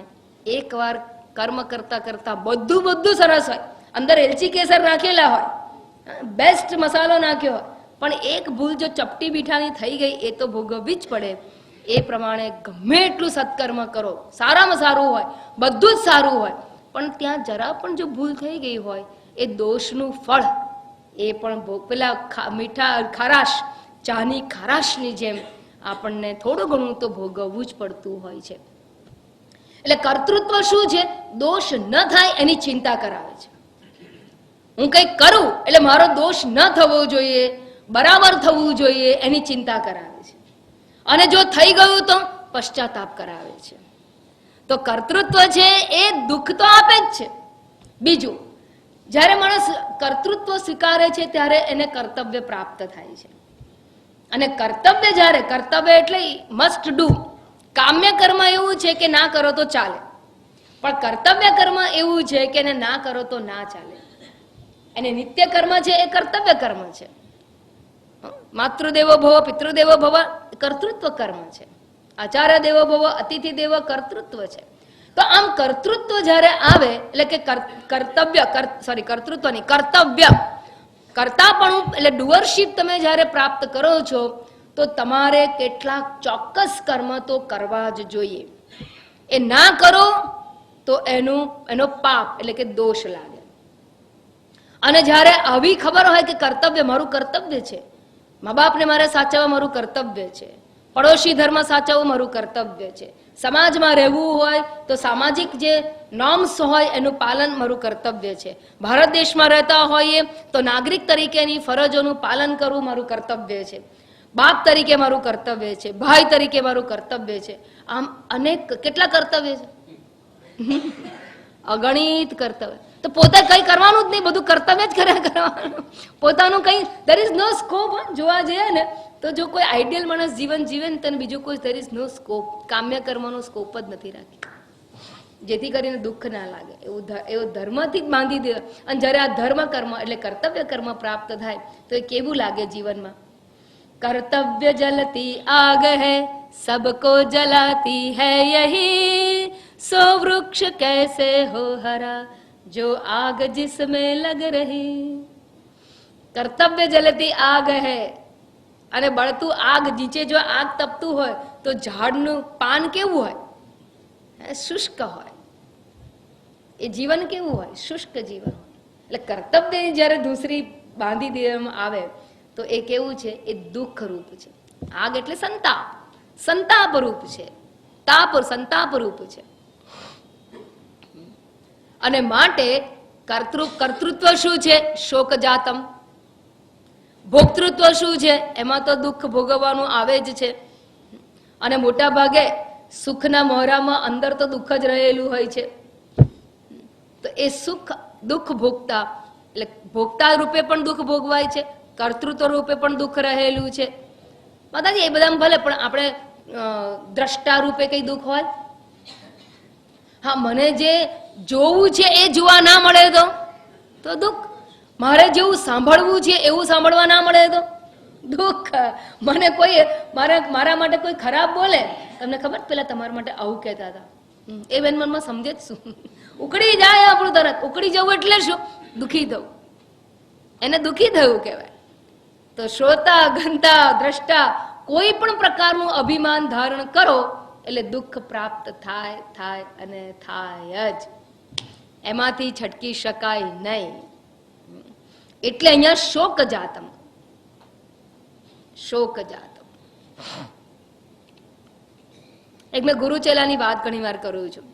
એકવાર કર્મ કરતા કરતા બધું સરસ હોય, અંદર એલચી કેસર નાખેલા હોય, બેસ્ટ મસાલો નાખ્યો હોય, પણ એક ભૂલ જો ચપટી મીઠાની થઈ ગઈ એ તો ભોગવવી જ પડે. એ પ્રમાણે ગમે એટલું સત્કર્મ કરો, સારામાં સારું હોય, બધું જ સારું હોય, પણ ત્યાં જરા પણ જો ભૂલ થઈ ગઈ હોય એ દોષનું ફળ એ પણ પેલા મીઠા ખારાશ, ચાની ખારાશની જેમ આપણને થોડું ઘણું તો ભોગવવું જ પડતું હોય છે. એટલે કર્તૃત્વ શું છે? દોષ ન થાય એની ચિંતા કરાવે છે. હું કંઈક કરું એટલે મારો દોષ ન થવો જોઈએ, બરાબર થવું જોઈએ, એની ચિંતા કરાવે છે. અને જો થઈ ગયું તો પશ્ચાતાપ કરાવે છે. તો કર્તૃત્વ છે એ દુઃખ તો આપે જ છે. બીજું, જ્યારે માણસ કર્તૃત્વ સ્વીકારે છે ત્યારે એને કર્તવ્ય પ્રાપ્ત થાય છે. અને કર્તવ્ય એટલે મસ્ટ ડુ. કામ્ય કર્મ એવું છે કે ના કરો તો ચાલે, પણ કર્તવ્ય કર્મ એવું છે કે એને ના કરો તો ના ચાલે. અને નિત્ય કર્મ છે એ કર્તવ્ય કર્મ છે. માતૃદેવો ભવ, પિતૃદેવો ભવ કર્તૃત્વ કર્મ છે. આચાર્ય દેવો ભવ, અતિથિ દેવ કર્તૃત્વ છે. તો આમ કર્તૃત્વ જ્યારે આવે એટલે કે કર્તવ્ય કરતાપણું એટલે ડુઅરશીપ તમે જ્યારે પ્રાપ્ત કરો છો તો તમારે કેટલાક ચોક્કસ કર્મ તો કરવા જ જોઈએ. એ ના કરો તો એનો પાપ એટલે કે દોષ લાગે. અને જ્યારે આવી ખબર હોય કે કર્તવ્ય મારું કર્તવ્ય છે, મા બાપને મારે સાચવવા મારું કર્તવ્ય છે, પડોશી ધર્મ સાચવવું મારું કર્તવ્ય છે, સમાજમાં રહેવું હોય તો સામાજિક જે નોર્મ્સ હોય એનું પાલન મારું કર્તવ્ય છે, ભારત દેશમાં રહેતા હોઈએ તો નાગરિક તરીકેની ફરજોનું પાલન કરવું મારું કર્તવ્ય છે, બાપ તરીકે મારું કર્તવ્ય છે, ભાઈ તરીકે મારું કર્તવ્ય છે. આમ અનેક કેટલા કર્તવ્ય છે, અગણિત કર્તવ્ય. તો પોતે કઈ કરવાનું જ નહીં, બધું કર્તવ્ય જ કર્યા કરવાનું. પોતાનું કઈ there is no scope. જોવા જઈએ ને તો જો કોઈ આઈડિયલ માણસ જીવન જીવે ને તેને બીજું કોઈ there is no scope, કામ્ય કર્મનો સ્કોપ જ નથી રાખી, જેથી કરીને દુઃખ ના લાગે એવું ધર્મથી જ બાંધી દે. અને જ્યારે આ ધર્મ કર્મ એટલે કર્તવ્ય કર્મ પ્રાપ્ત થાય તો એ કેવું લાગે જીવનમાં. कर्तव्य जलती आग है सबको जलाती है यही, सो वृक्ष कैसे हो हरा जो आग जिसमें लग रही. कर्तव्य जलती आग है, અને બળતું આગ નીચે જો આગ તપતું હોય તો ઝાડનું પાન કેવું હોય, શુષ્ક હોય. એ જીવન કેવું હોય, શુષ્ક જીવન. એટલે કર્તવ્ય જ્યારે ધૂસરી બાંધી દેવામાં આવે તો એ કેવું છે, એ દુઃખ રૂપ છે. આગ એટલે સંતાપ, સંતાપ રૂપ છે, સંતાપ રૂપ છે. અને માટે કર્તૃત્વ શું છે, શોક જાતમ. ભોક્તૃત્વ શું છે, એમાં તો દુઃખ ભોગવવાનું આવે જ છે. અને મોટા ભાગે સુખના મોહરામાં અંદર તો દુઃખ જ રહેલું હોય છે. તો એ સુખ દુઃખ ભોગતા એટલે ભોગતા રૂપે પણ દુઃખ ભોગવાય છે, કર્તૃત્વ રૂપે પણ દુઃખ રહેલું છે. માતાજી એ બધા ભલે, પણ આપણે દ્રષ્ટા રૂપે કઈ દુઃખ હોય. હા, મને જે જોવું છે એ જોવા ના મળે તો દુઃખ. મારે જેવું સાંભળવું છે એવું સાંભળવા ના મળે તો દુઃખ. મને કોઈ મારા માટે કોઈ ખરાબ બોલે, તમને ખબર પેલા તમારા માટે આવું કહેતા હતા, એ બેન મનમાં સમજે જ શું, ઉકળી જાય આપણું તરત. ઉકળી જવું એટલે શું, દુઃખી થવું, એને દુઃખી થયું કહેવાય. તો શ્રોતા ગંતા દ્રષ્ટા કોઈ પણ પ્રકારનું અભિમાન ધારણ કરો એટલે દુઃખ પ્રાપ્ત થાય અને થાય જ. એમાંથી છટકી શકાય નહીં. એટલે અહીંયા શોક જાતમ. એક મેં ગુરુ ચેલાની વાત ઘણી વાર કરું છું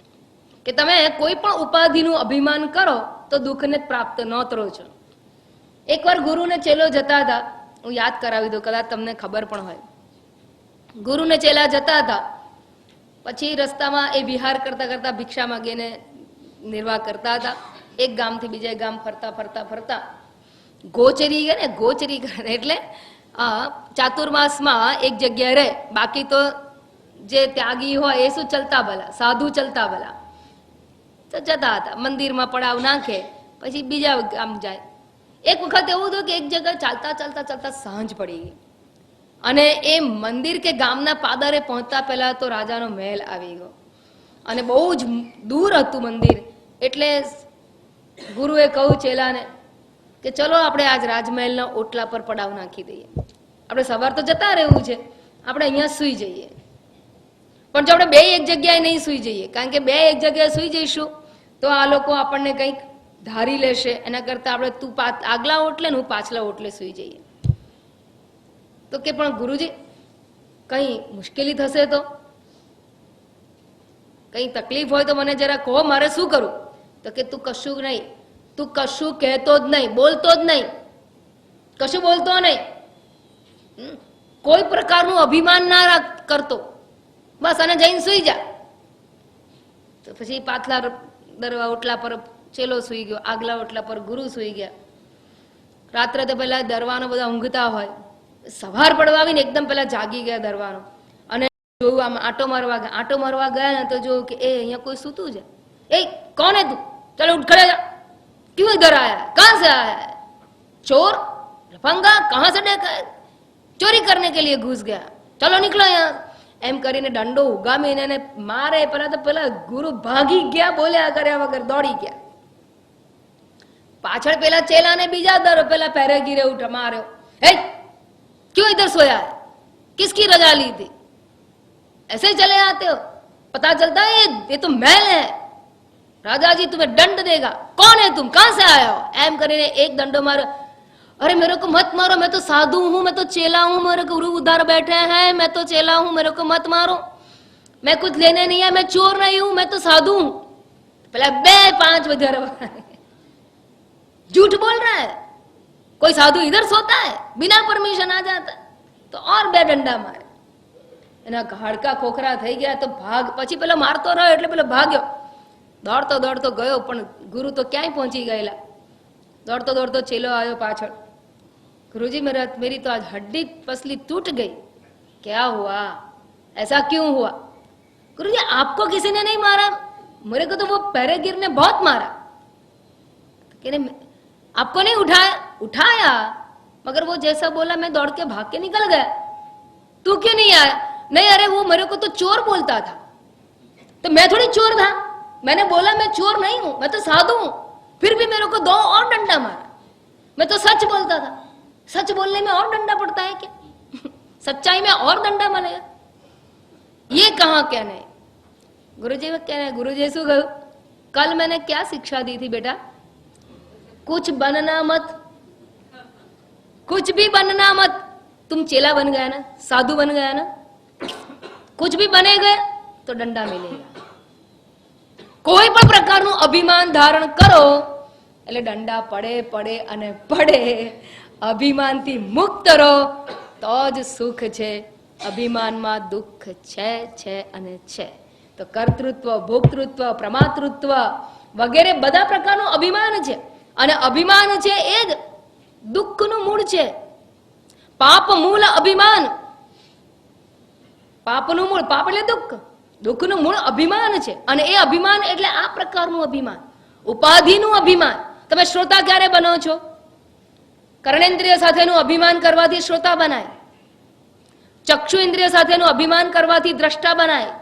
કે તમે કોઈ પણ ઉપાધિનું અભિમાન કરો તો દુઃખને પ્રાપ્ત નોતરો છો. એકવાર ગુરુને ચેલો જતા હતા, હું યાદ કરાવી દઉં, કદાચ તમને ખબર પણ હોય. ગુરુને ચેલા જતા હતા, પછી રસ્તામાં એ વિહાર કરતા કરતા ભિક્ષા માંગીને નિર્વાહ કરતા હતા. એક ગામથી બીજા ગામ ફરતા ગોચરી ગયા ને, ગોચરી કરે એટલે ચાતુર્માસમાં એક જગ્યાએ રહે, બાકી તો જે ત્યાગી હોય એ શું ચલતા ભલા, સાધુ ચલતા ભલા. તો જતા હતા, મંદિરમાં પડાવ નાખે, પછી બીજા ગામ જાય. એક વખત એવું થયું કે એક જગ્યાએ ચાલતા સાંજ પડી ગઈ અને એ મંદિર કે ગામના પાદરે પહોંચતા પહેલા તો રાજાનો મહેલ આવી ગયો અને બહુ જ દૂર હતું મંદિર. એટલે ગુરુએ કહ્યું ચેલાને કે ચલો આપણે આજ રાજમહેલના ઓટલા પર પડાવ નાખી દઈએ. આપણે સવાર તો જતા રહેવું છે, આપણે અહીંયા સુઈ જઈએ. પણ જો આપણે બે એક જગ્યાએ નહીં સુઈ જઈએ, કારણ કે બે એક જગ્યાએ સુઈ જઈશું તો આ લોકો આપણને કંઈક ધારી લેશે. એના કરતા આપણે તું આગલા ઓટલે ને હું પાછલા ઓટલે સુઈ જઈએ. તો કે પણ ગુરુજી કઈ મુશ્કેલી થશે તો, કઈ તકલીફ હોય તો મને જરા કહો, મારે શું કરું? તો કે તું કશું નહીં, તું કશું કહેતો જ નહીં, બોલતો જ નહીં, કશું બોલતો નહીં, કોઈ પ્રકારનું અભિમાન ના કરતો, બસ અને જઈને સુઈ જા. તો પછી પાછલા ઓટલા પર ચેલો સુઈ ગયો, આગલા ઓટલા પર ગુરુ સુઈ ગયા. રાત્રે તો પેલા દરવાનો બધા ઊંઘતા હોય, સવાર પડવા આવીને એકદમ પેલા જાગી ગયા દરવાનો. અને જોયું આમ આંટો મારવા ગયા ને તો જોયું કે એ અહીંયા કોઈ સૂતું છે. એ કોણ હે તું? चलो उठ खड़े जा. क्यों इधर आया? कहां से आया है? चोर लफंगा कहां से चोरी करने के लिए घुस गया? चलो निकलो यहाँ. એમ કરીને દંડો ઉગામીને એને મારે. પેલા ગુરુ ભાગી ગયા, બોલ્યા કર્યા વગર દોડી ગયા. પાછળ પેલા ચેલાને બીજા પેલા પહેરેગીરે ઉઠ માર્યો. હે ક્यों इधर सोया है? किसकी रजा ली थी? ऐसे ही चले आते हो, पता चलता है ये तो महल है, राजा जी तुम्हें दंड देगा, कौन है तुम, कहां से आया हो, एम કરીને एक दंडो मारो, अरे मेरे को मत मारो, मैं तो साधु हूं, मैं तो चेला हूं, मेरे गुरु उधर बैठे हैं, मैं तो चेला हूं, मेरे को मत मारो, मैं कुछ लेने नहीं है, मैं चोर नहीं हूं, मैं तो साधु हूं। पहले बे 5 बजे झूठ बोल रहा है, कोई साधु इधर सोता है, बिना परमिशन आ जाता तो और 2 डंडा मारे, એના હાડકા ખોખરા થઈ ગયા તો ભાગ, પછી પેલો મારતો રહ્યો એટલે પેલો ભાગ્યો, દોડતો દોડતો ગયો, પણ ગુરુ તો ક્યાંય પહોંચી ગયેલા, दौड़तो दौड़तो चेलो आयो पाछड़, गुरुजी मेरी तो आज हड्डी पसली टूट गई, क्या हुआ, ऐसा क्यों हुआ? गुरुजी आपको किसी ने नहीं मारा, मेरे को तो वो पैरेगिर ने बहुत मारा। कहने आपको नहीं उठाया? उठाया, मगर वो जैसा बोला मैं दौड़ के भाग के निकल गया। तू क्यों नहीं आया? नहीं, अरे वो मेरे को तो चोर बोलता था, तो मैं थोड़ी चोर था, मैंने बोला मैं चोर नहीं हूं, मैं तो साधु हूं, फिर भी मेरे को 2 और डंडा मारा, मैं तो सच बोलता था, सच बोलने में और डंडा पड़ता है क्या? सच्चाई में और डंडा बनेगा? ये कहां कहने? गुरुजी में कहने, गुरुजी शू कहूं, कल मैंने क्या शिक्षा दी थी बेटा, कुछ बनना मत, कुछ भी बनना मत। तुम चेला बन गया ना, साधु बन गया ना, कुछ भी बने गए तो डंडा मिलेगा। કોઈ પણ પ્રકારનું અભિમાન ધારણ કરો એટલે દંડા પડે પડે અને પડે, અભિમાનથી મુક્ત રહો તો જ સુખ છે, અભિમાનમાં દુઃખ છે છે અને છે। તો કર્તૃત્વ, ભોક્તૃત્વ, પ્રમાતૃત્વ વગેરે બધા પ્રકારનું અભિમાન છે, અને અભિમાન છે એ જ દુઃખનું મૂળ છે। પાપ મૂળ અભિમાન, પાપનું મૂળ, પાપ એટલે દુઃખ, દુઃખનું મૂળ અભિમાન છે, અને એ અભિમાન એટલે આ પ્રકારનું અભિમાન, ઉપાધિનું અભિમાન। તમે શ્રોતા ક્યારે બનો છો? કર્ણેન્દ્રિય સાથેનું અભિમાન કરવાથી શ્રોતા બનાય, ચક્ષુ ઇન્દ્રિય સાથેનું અભિમાન કરવાથી દ્રષ્ટા બનાય,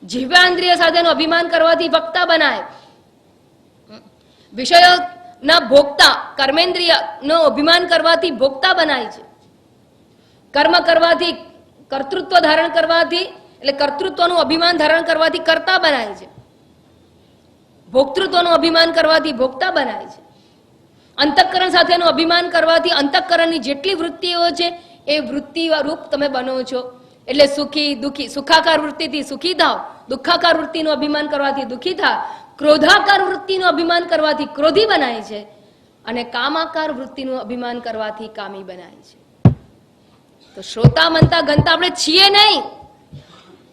જીવ્યાન્દ્રિય સાથેનું અભિમાન કરવાથી વક્તા બનાય, વિષયના ભોગતા કર્મેન્દ્રિયનો અભિમાન કરવાથી ભોગતા બનાય છે, કર્મ કરવાથી, કર્તૃત્વ ધારણ કરવાથી એટલે કર્તૃત્વનું અભિમાન ધારણ કરવાથી કર્તા બનાય છે, ભોક્તૃત્વનું અભિમાન કરવાથી ભોક્તા બનાય છે, અંતઃકરણ સાથેનું અભિમાન કરવાથી અંતઃકરણની જેટલી વૃત્તિઓ છે એ વૃત્તિ રૂપ તમે બનો છો। એટલે સુખી દુઃખી, સુખાકાર વૃત્તિથી સુખી થાવ, દુઃખાકાર વૃત્તિનું અભિમાન કરવાથી દુઃખી થાવ, ક્રોધાકાર વૃત્તિનું અભિમાન કરવાથી ક્રોધી બનાય છે, અને કામાકાર વૃત્તિનું અભિમાન કરવાથી કામી બનાય છે। તો શ્રોતા મનતા ગણતા આપણે છીએ નહીં,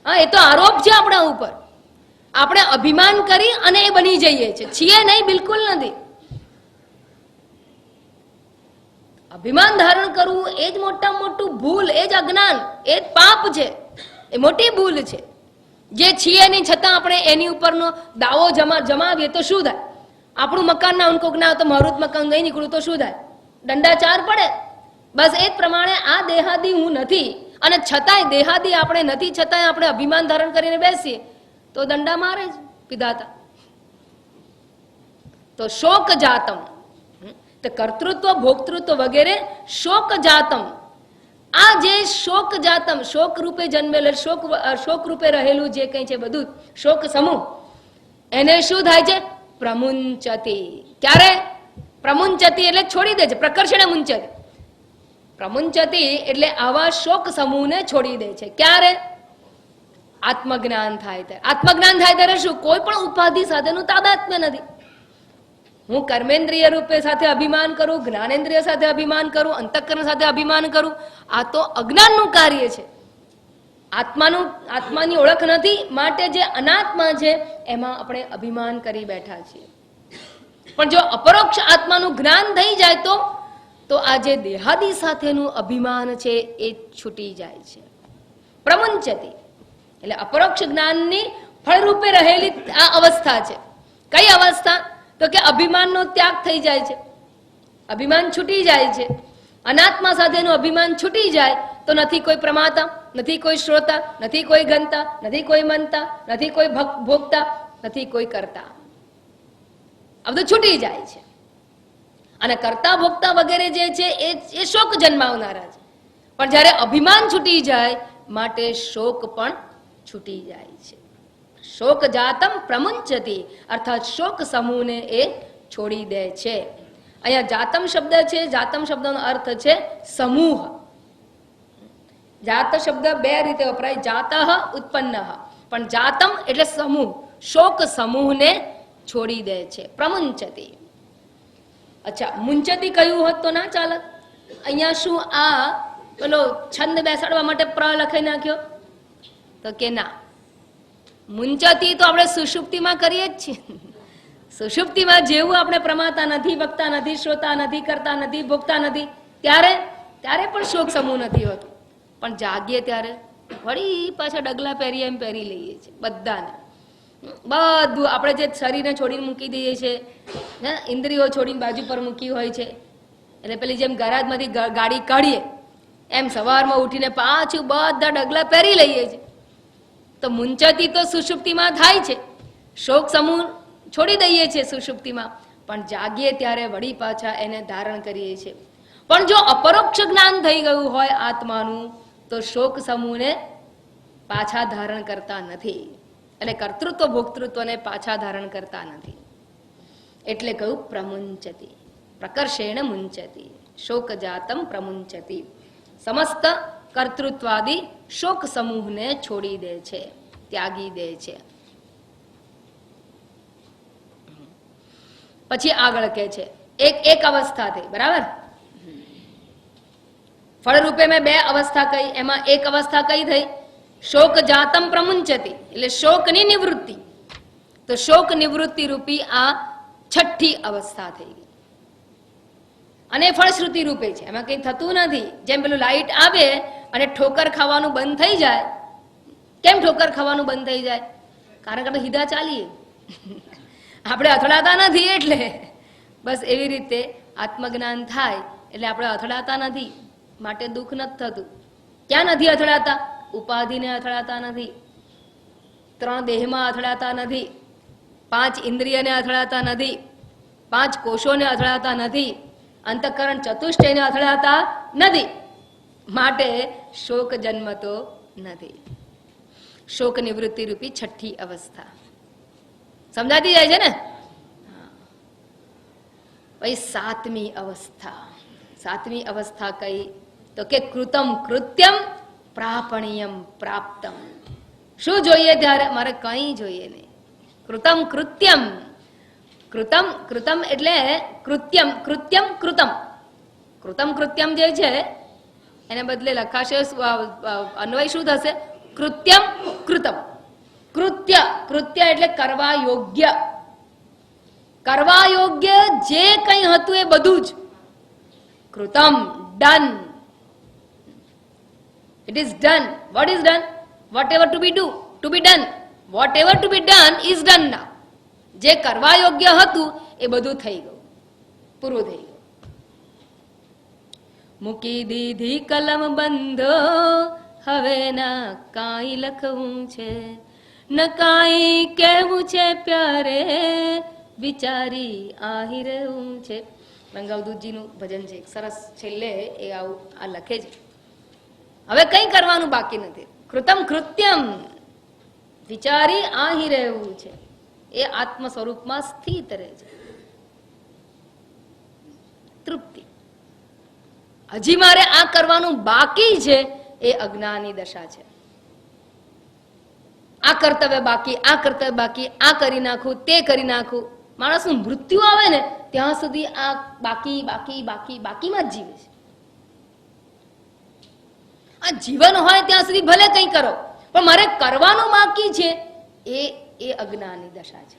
હા, એ તો આરોપ છે આપણા ઉપર, આપણે અભિમાન કરી અને એ બની જઈએ છીએ નહીં, બિલકુલ નથી। અભિમાન ધારણ કરવું એ જ મોટામાં મોટું ભૂલ, એ જ અજ્ઞાન, એ જ પાપ છે, એ મોટી ભૂલ છે। જે છીએ નહીં છતાં આપણે એની ઉપરનો દાવો જમાવીએ તો શું થાય? આપણું મકાન ના ઉનકો ના તો મારું જ મકાન નહીં નીકળું તો શું થાય? દંડા 4 પડે। બસ એ જ પ્રમાણે આ દેહાદી હું નથી, અને છતાંય દેહાદી આપણે નથી, છતાંય આપણે અભિમાન ધારણ કરીને બેસીએ તો દંડા મારે જ વિધાતા। તો શોક જાતમ, તો કર્તૃત્વ, ભોક્તૃત્વ વગેરે શોક જાતમ, આ જે શોક જાતમ, શોક રૂપે જન્મેલ, શોક રૂપે રહેલું જે કંઈ છે બધું શોક સમૂહ, એને શું થાય છે? પ્રમુંચતી। ક્યારે પ્રમુંચતી એટલે છોડી દે છે, પ્રકર્ષણ મુંચતી, પ્રમુંચતી એટલે આવા શોક સમૂહને છોડી દે છે। ક્યારે? આત્મજ્ઞાન થાય ત્યારે। આત્મજ્ઞાન થાય ત્યારે શું? કોઈ પણ ઉપાધિ સાથેનું તાદાત્મ્ય નથી। હું કર્મેન્દ્રિય રૂપે સાથે અભિમાન કરું, જ્ઞાનેન્દ્રિય સાથે અભિમાન કરું, અંતઃકરણ સાથે અભિમાન કરું, આ તો અજ્ઞાનનું કાર્ય છે। આત્માની ઓળખ નથી, માટે જે અનાત્મા છે એમાં આપણે અભિમાન કરી બેઠા છીએ। પણ જો અપરોક્ષ આત્માનું જ્ઞાન થઈ જાય તો આ જે દેહાદી સાથેનું અભિમાન છે એ છૂટી જાય છે। પ્રમુંચતી એટલે અપરોક્ષ જ્ઞાનની ફળરૂપે રહેલી આ અવસ્થા છે। કઈ અવસ્થા? તો કે અભિમાનનો ત્યાગ થઈ જાય છે, અભિમાન છૂટી જાય છે, અનાત્મા સાથેનું અભિમાન છૂટી જાય તો નથી કોઈ પ્રમાતા, નથી કોઈ શ્રોતા, નથી કોઈ ગંતા, નથી કોઈ મનતા, નથી કોઈ ભોગતા, નથી કોઈ કરતા, આ બધું છૂટી જાય છે। અને કરતા ભોગતા વગેરે જે છે એ શોક જન્માવનારા છે, પણ જ્યારે અભિમાન છૂટી જાય માટે શોક પણ છૂટી જાય છે. શોક જાતમ પ્રમુંચતી અર્થાત શોક સમૂહને એ છોડી દે છે. અહીંયા જાતમ શબ્દ છે, જાતમ શબ્દનો અર્થ છે સમૂહ. જાત શબ્દ બે રીતે વપરાય, જાતઃ ઉત્પન્ન, પણ જાતમ એટલે સમૂહ. શોક સમૂહને છોડી દે છે. પ્રમુંચતી. અચ્છા, મુંચતી કહ્યું હોત તો ના ચાલત. અહીંયા શું આ પેલો છંદ બેસાડવા માટે પ્ર લખાઈ નાખ્યો? તો કે ના, મુંચતી તો આપણે સુષુપ્તિમાં કરીએ જ છીએ. સુષુપ્તિમાં જેવું આપણે પ્રમાતા નથી, વક્તા નથી, શ્રોતા નથી, કરતા નથી, ભોગતા નથી, ત્યારે પણ શોક સમૂહ નથી હોતો. પણ જાગીએ ત્યારે વળી પાછા ડગલા પહેરીએ એમ પહેરી લઈએ છીએ બધાને. બધું આપણે જે શરીરને છોડીને મૂકી દઈએ છીએ, ઇન્દ્રિયો છોડીને બાજુ પર મૂકી હોય છે, એટલે પેલી જેમ ગરાજમાંથી ગાડી કાઢીએ એમ સવારમાં ઉઠીને પાછું બધા ડગલા પહેરી લઈએ છીએ. તો મુંચતી તો સુષુપ્તિમાં થાય છે, શોક સમૂહ છોડી દઈએ છીએ સુષુપ્તિમાં, પણ જાગીએ ત્યારે વળી પાછા એને ધારણ કરીએ છીએ. પણ જો અપરોક્ષ જ્ઞાન થઈ ગયું હોય આત્માનું, તો શોક સમૂહને પાછા ધારણ કરતા નથી, એટલે કર્તૃત્વ ભોક્તૃત્વને પાછા ધારણ કરતા નથી. એટલે કહ્યું પ્રમુંચતી, પ્રકર્ષેણ મુંચતી, શોક જાતમ પ્રમુંચતી. સમસ્ત કર્તૃત્વાદી શોક સમૂહને છોડી દે છે, ત્યાગી દે છે. પછી આગળ કે છે એક અવસ્થા થઈ, બરાબર. ફળરૂપે મેં બે અવસ્થા કહી, એમાં એક અવસ્થા કઈ થઈ? શોક જાતમ પ્રમુંચતી, એટલે શોકની નિવૃત્તિ. તો શોક નિવૃત્તિ રૂપી આ છઠ્ઠી અવસ્થા થઈ ગઈ. અને ફળશ્રુતિ રૂપે છે, એમાં કઈ થતું નથી. જેમ પેલું લાઈટ આવે અને ઠોકર ખાવાનું બંધ થઈ જાય. કેમ ઠોકર ખાવાનું બંધ થઈ જાય? કારણ કે આપણે સીધા ચાલીએ, આપણે અથડાતા નથી. એટલે બસ એવી રીતે આત્મજ્ઞાન થાય એટલે આપણે અથડાતા નથી, માટે દુઃખ નથી થતું. ક્યાં નથી અથડાતા? ઉપાધિને અથડાતા નથી, 3 દેહમાં અથડાતા નથી, 5 ઇન્દ્રિયને અથડાતા નથી, 5 કોષોને અથડાતા નથી, અંતઃકરણ ચતુષ્ટયને અથડાતા નથી, માટે શોક જન્મતો નથી. શોક નિવૃત્તિ રૂપી છઠ્ઠી અવસ્થા સમજાતી જાય છે ને. પછી સાતમી અવસ્થા કઈ? તો કે કૃતમ કૃત્યમ પ્રાપણીયમ પ્રાપ્તમ. શું જોઈએ ત્યારે? મારે કઈ જોઈએ નહીં. કૃતમ કૃત્યમ, કૃતમ એટલે કૃત્યમ, કૃતમ કૃત્યમ જે છે એને બદલે લખાશે, અન્વય શું થશે? કૃત્યમ કૃતમ. કૃત્ય એટલે કરવા યોગ્ય. કરવા યોગ્ય જે કંઈ હતું એ બધું જ કૃતમ, done. It is done. What is done? Whatever to be done. Whatever to be done is done now. જે કરવા યોગ્ય હતું એ બધું થઈ ગયું, પૂરું થઈ ગયું. મૂકી દીધી કલમ બંધો, હવે ના કાંઈ લખવું છે, ન કાંઈ કહેવું છે પ્યારે, વિચારી આહી રહેવું છે. રંગાવદૂતજીનું ભજન છે, સરસ. છેલ્લે એ આવું આ લખે છે, હવે કઈ કરવાનું બાકી નથી. કૃતમ કૃત્યમ, વિચારી આહી રહેવું છે. એ આત્મ સ્વરૂપમાં સ્થિત રહે છે. તૃપ્તિ. હજી મારે આ કરવાનું બાકી છે, એ અજ્ઞાની દશા છે. આ કર્તવ્ય બાકી, આ કર્તવ્ય બાકી, આ કરી નાખું, તે કરી નાખું. માણસનું મૃત્યુ આવે ને ત્યાં સુધી આ બાકી બાકી બાકી બાકીમાં જ જીવે છે. આ જીવન હોય ત્યાં સુધી ભલે કંઈ કરો, પણ મારે કરવાનું બાકી છે, એ અજ્ઞાની દશા છે.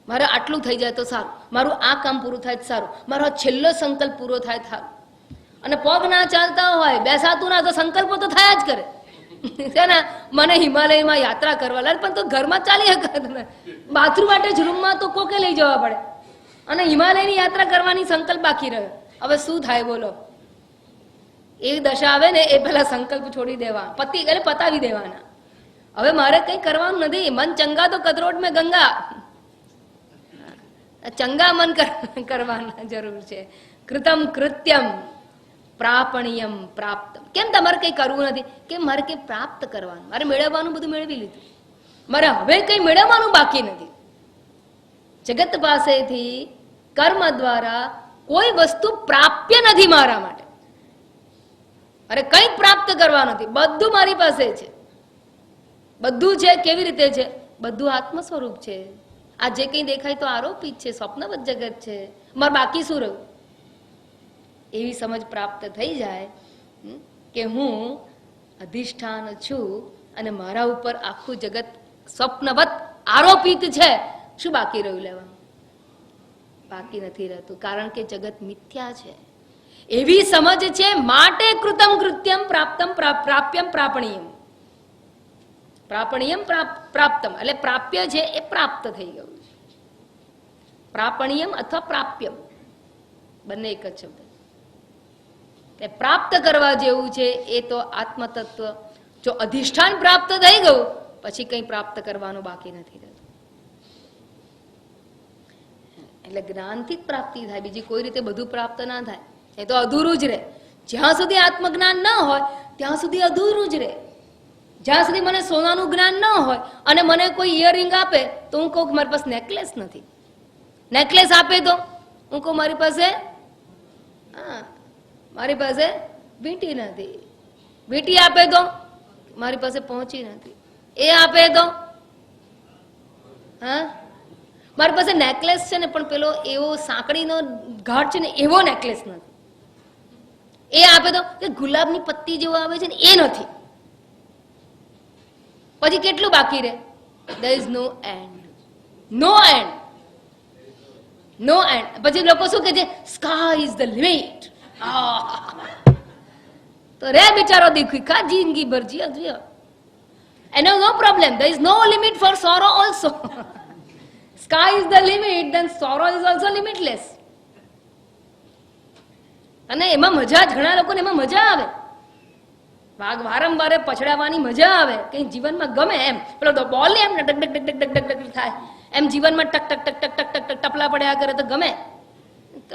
મારે આટલું થઈ જાય તો સારું, મારું આ કામ પૂરું થાય સારું, મારો છેલ્લો સંકલ્પ પૂરો થાય સારું. અને પગ ના ચાલતા હોય, બેસાતું ના, તો સંકલ્પો તો થયા જ કરે છે ને. મને હિમાલયમાં યાત્રા કરવા લાગે, પણ તો ઘરમાં ચાલી શકે. બાથરૂમ માટે જ રૂમમાં તો કોકે લઈ જવા પડે, અને હિમાલયની યાત્રા કરવાની સંકલ્પ બાકી રહ્યો. હવે શું થાય બોલો? એ દશા આવે ને એ પેલા સંકલ્પ છોડી દેવા, પતાવી દેવાના. હવે મારે કઈ કરવાનું નથી. મન ચંગા તો કદરોટ મેં ગંગા. ચંગા મન કરવાના જરૂર છે. કૃતમ કૃત્યમ પ્રાપણીયમ પ્રાપ્તમ. કેમ તમારે કંઈ કરવું નથી? કેમ મારે કંઈ પ્રાપ્ત કરવાનું, મારે મેળવવાનું બધું મેળવી લીધું, મારે હવે કંઈ મેળવવાનું બાકી નથી. જગત પાસેથી કર્મ દ્વારા કોઈ વસ્તુ પ્રાપ્ય નથી મારા માટે. અરે કંઈ પ્રાપ્ત કરવા નથી, બધું મારી પાસે છે. બધું છે કેવી રીતે છે? બધું આત્મ સ્વરૂપ છે. આ જે કંઈ દેખાય તો આરોપિત છે, સ્વપ્નવત જગત છે, મારે બાકી શું રહ્યું? એવી સમજ પ્રાપ્ત થઈ જાય કે હું અધિષ્ઠાન છું અને મારા ઉપર આખું જગત સ્વપ્નવત આરોપિત છે. શું બાકી રહ્યું લેવાનું? બાકી નથી રહેતું, કારણ કે જગત મિથ્યા છે. એવી સમજ છે માટે કૃતમ કૃત્યમ પ્રાપ્તમ પ્રાપ્યમ પ્રાપણીયમ. પ્રાપણીયમ પ્રાપ્તમ એટલે પ્રાપ્ય છે એ પ્રાપ્ત થઈ ગયું છે. પ્રાપણીયમ અથવા પ્રાપ્યમ બંને એક જ શબ્દ. પ્રાપ્ત કરવા જેવું છે એ તો આત્મતત્વ. જો અધિષ્ઠાન પ્રાપ્ત થઈ ગયું પછી કંઈ પ્રાપ્ત કરવાનું બાકી નથી રહેતું. એટલે જ્ઞાનથી જ પ્રાપ્તિ થાય, બીજી કોઈ રીતે બધું પ્રાપ્ત ના થાય. એ તો અધૂરું જ રહે. જ્યાં સુધી આત્મજ્ઞાન ન હોય ત્યાં સુધી અધૂરું જ રહે. જ્યાં સુધી મને સોનાનું જ્ઞાન ન હોય અને મને કોઈ ઇયરિંગ આપે તો હું કહું મારી પાસે નેકલેસ નથી. નેકલેસ આપે તો હું કહું મારી પાસે વીંટી નથી. વીંટી આપે તો મારી પાસે પહોંચી નથી. એ આપે તો મારી પાસે નેકલેસ છે ને પણ પેલો એવો સાંકડીનો ઘાટ છે ને એવો નેકલેસ નથી. એ આપે તો કે ગુલાબની પત્તી જેવો આવે છે ને એ નથી. પછી કેટલું બાકી રહે? there is no end. No end, no end. પછી લોકો શું કહે છે? Sky is the limit. તો રે બિચારો દીખી ખા જિંદગી ભર જીયા. એનો no problem. there is no limit for sorrow also. Sky is the limit, then sorrow is also limitless. અને એમાં મજા જ, ઘણા લોકોને એમાં મજા આવે. વારંવાર પછડાવવાની મજા આવે, કઈ જીવનમાં ગમે એમ. પેલો બોલ એમ ને duck duck duck duck duck થાય એમ જીવનમાં ટક ટક ટક ટક ટક ટક ટપલા પડ્યા કરે તો ગમે.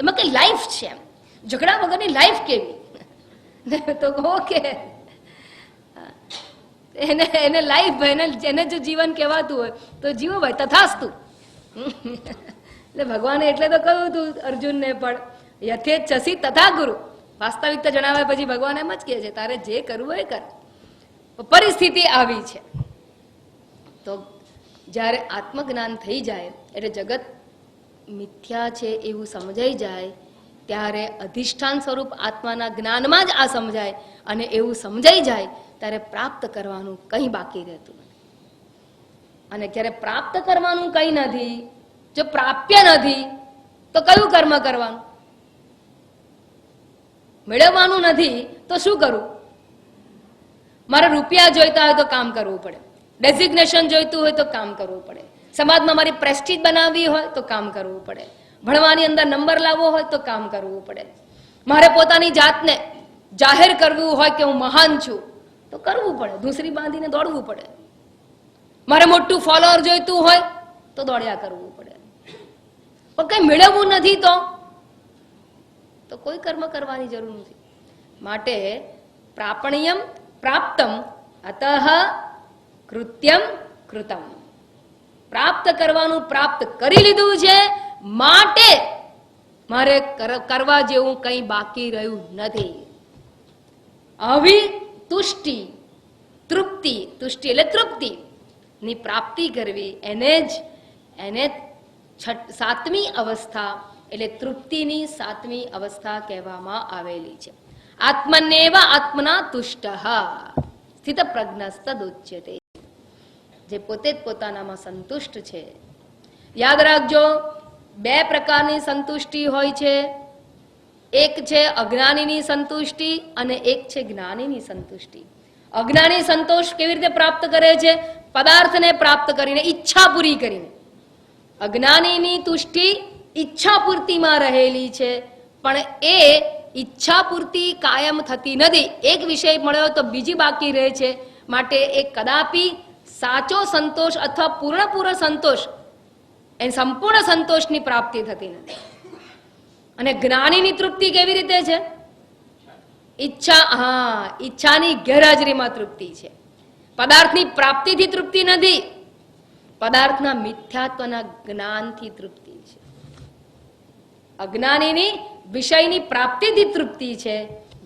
એમાં કઈ લાઈફ છે એમ. ઝઘડા વગરની લાઈફ કેવી? તો ઓકે, એને લાઈફ, એને જો જીવન કહેવાતું હોય તો જીવો ભાઈ, તથાસ્તુ. એટલે ભગવાને એટલે તો કહ્યું હતું અર્જુનને પણ યથેચ્છસી તથા ગુરુ. વાસ્તવિકતા જણાવ્યા પછી ભગવાન એમ જ કહે છે તારે જે કરવું હોય કર. પરિસ્થિતિ આવી છે તો જ્યારે આત્મજ્ઞાન થઈ જાય એટલે જગત મિથ્યા છે એવું સમજાઈ જાય ત્યારે અધિષ્ઠાન સ્વરૂપ આત્માના જ્ઞાનમાં જ આ સમજાય અને એવું સમજાઈ જાય ત્યારે પ્રાપ્ત કરવાનું કંઈ બાકી રહેતું નથી. અને જ્યારે પ્રાપ્ત કરવાનું કંઈ નથી, જો પ્રાપ્ય નથી તો કયું કર્મ કરવાનું? મેળવવાનું નથી તો શું કરવું? મારે રૂપિયા જોઈતા હોય તો કામ કરવું પડે, ડેઝિગ્નેશન જોઈતું હોય તો કામ કરવું પડે, સમાજમાં મારી પ્રેસ્ટીજ બનાવવી હોય તો કામ કરવું પડે, ભણવાની અંદર નંબર લાવવો હોય તો કામ કરવું પડે, મારે પોતાની જાતને જાહેર કરવું હોય કે હું મહાન છું તો કરવું પડે, ધૂસરી બાંધીને દોડવું પડે, મારે મોટું ફોલોઅર જોઈતું હોય તો દોડ્યા કરવું પડે. પણ કઈ મેળવવું નથી તો કોઈ કર્મ કરવાની જરૂર નથી. માટે પ્રાપણીયમ પ્રાપ્તમ અતઃ કૃત્યમ કૃતમ. પ્રાપ્ત કરવાનું પ્રાપ્ત કરી લીધું છે માટે મારે કરવા જેવું કંઈ બાકી રહ્યું નથી. આવી તુષ્ટિ, તૃપ્તિ, તુષ્ટિ એટલે તૃપ્તિ ની પ્રાપ્તિ કરવી એને સાતમી અવસ્થા એટલે તૃપ્તિની સાતમી અવસ્થા કહેવામાં આવેલી છે. આત્મનેવ આત્મના તુષ્ટ સ્થિત પ્રજ્ઞસ્તદુચ્યતે. જે પોતે જ પોતાનામાં સંતુષ્ટ છે. યાદ રાખજો, બે પ્રકારની સંતુષ્ટિ હોય છે. એક છે અજ્ઞાનીની સંતુષ્ટિ અને એક છે જ્ઞાનીની સંતુષ્ટિ. અજ્ઞાની સંતોષ કેવી રીતે પ્રાપ્ત કરે છે? પદાર્થને પ્રાપ્ત કરીને, ઈચ્છા પૂરી કરીને. અજ્ઞાનીની તુષ્ટિ ઈચ્છા પૂર્તિમાં રહેલી છે, પણ એ ઈચ્છા પૂર્તિ કાયમ થતી નથી. એક વિષય મળ્યો તો બીજી બાકી રહે છે. માટે એ કદાપી સાચો સંતોષ અથવા પૂર્ણ સંતોષ, એ સંપૂર્ણ સંતોષની પ્રાપ્તિ થતી નથી. એટલે અજ્ઞાની સંતોષ, અજ્ઞાનીની સંતુષ્ટિ, જ્ઞાનીની સંતુષ્ટિ. અજ્ઞાનીની સંતુષ્ટિ એટલે અજ્ઞાનીની ઈચ્છા પૂર્તિ, જ્ઞાનીની સંતુષ્ટિ એટલે જ્ઞાનીની ઈચ્છા પૂર્તિ. અને જ્ઞાનીની તૃપ્તિ કેવી રીતે છે? ઈચ્છા, ઈચ્છાની ગેરહાજરીમાં તૃપ્તિ છે. પદાર્થની પ્રાપ્તિથી તૃપ્તિ નથી, પદાર્થના મિથ્યાત્વના જ્ઞાનથી તૃપ્તિ છે. અજ્ઞાનીની વિષયની પ્રાપ્તિથી તૃપ્તિ છે,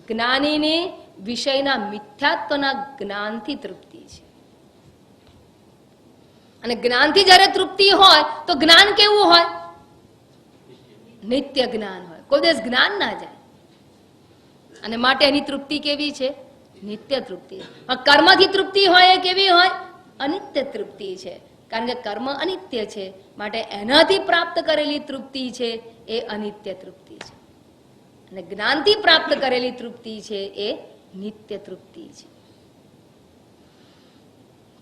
જ્ઞાનીની વિષયના મિથ્યાત્વના જ્ઞાનથી તૃપ્તિ છે. અને જ્ઞાનથી જ્યારે તૃપ્તિ હોય તો જ્ઞાન કેવું હોય? નિત્ય જ્ઞાન હોય, કોઈ દિવસ જ્ઞાન ના જાય. અને માટે એની તૃપ્તિ કેવી છે? નિત્ય તૃપ્તિ. કર્મથી તૃપ્તિ હોય એ કેવી હોય? અનિત્ય તૃપ્તિ છે. કારણ કે કર્મ અનિત્ય છે, માટે એનાથી પ્રાપ્ત કરેલી તૃપ્તિ છે એ અનિત્ય તૃપ્તિ છે. અને જ્ઞાનથી પ્રાપ્ત કરેલી તૃપ્તિ છે એ નિત્ય તૃપ્તિ છે.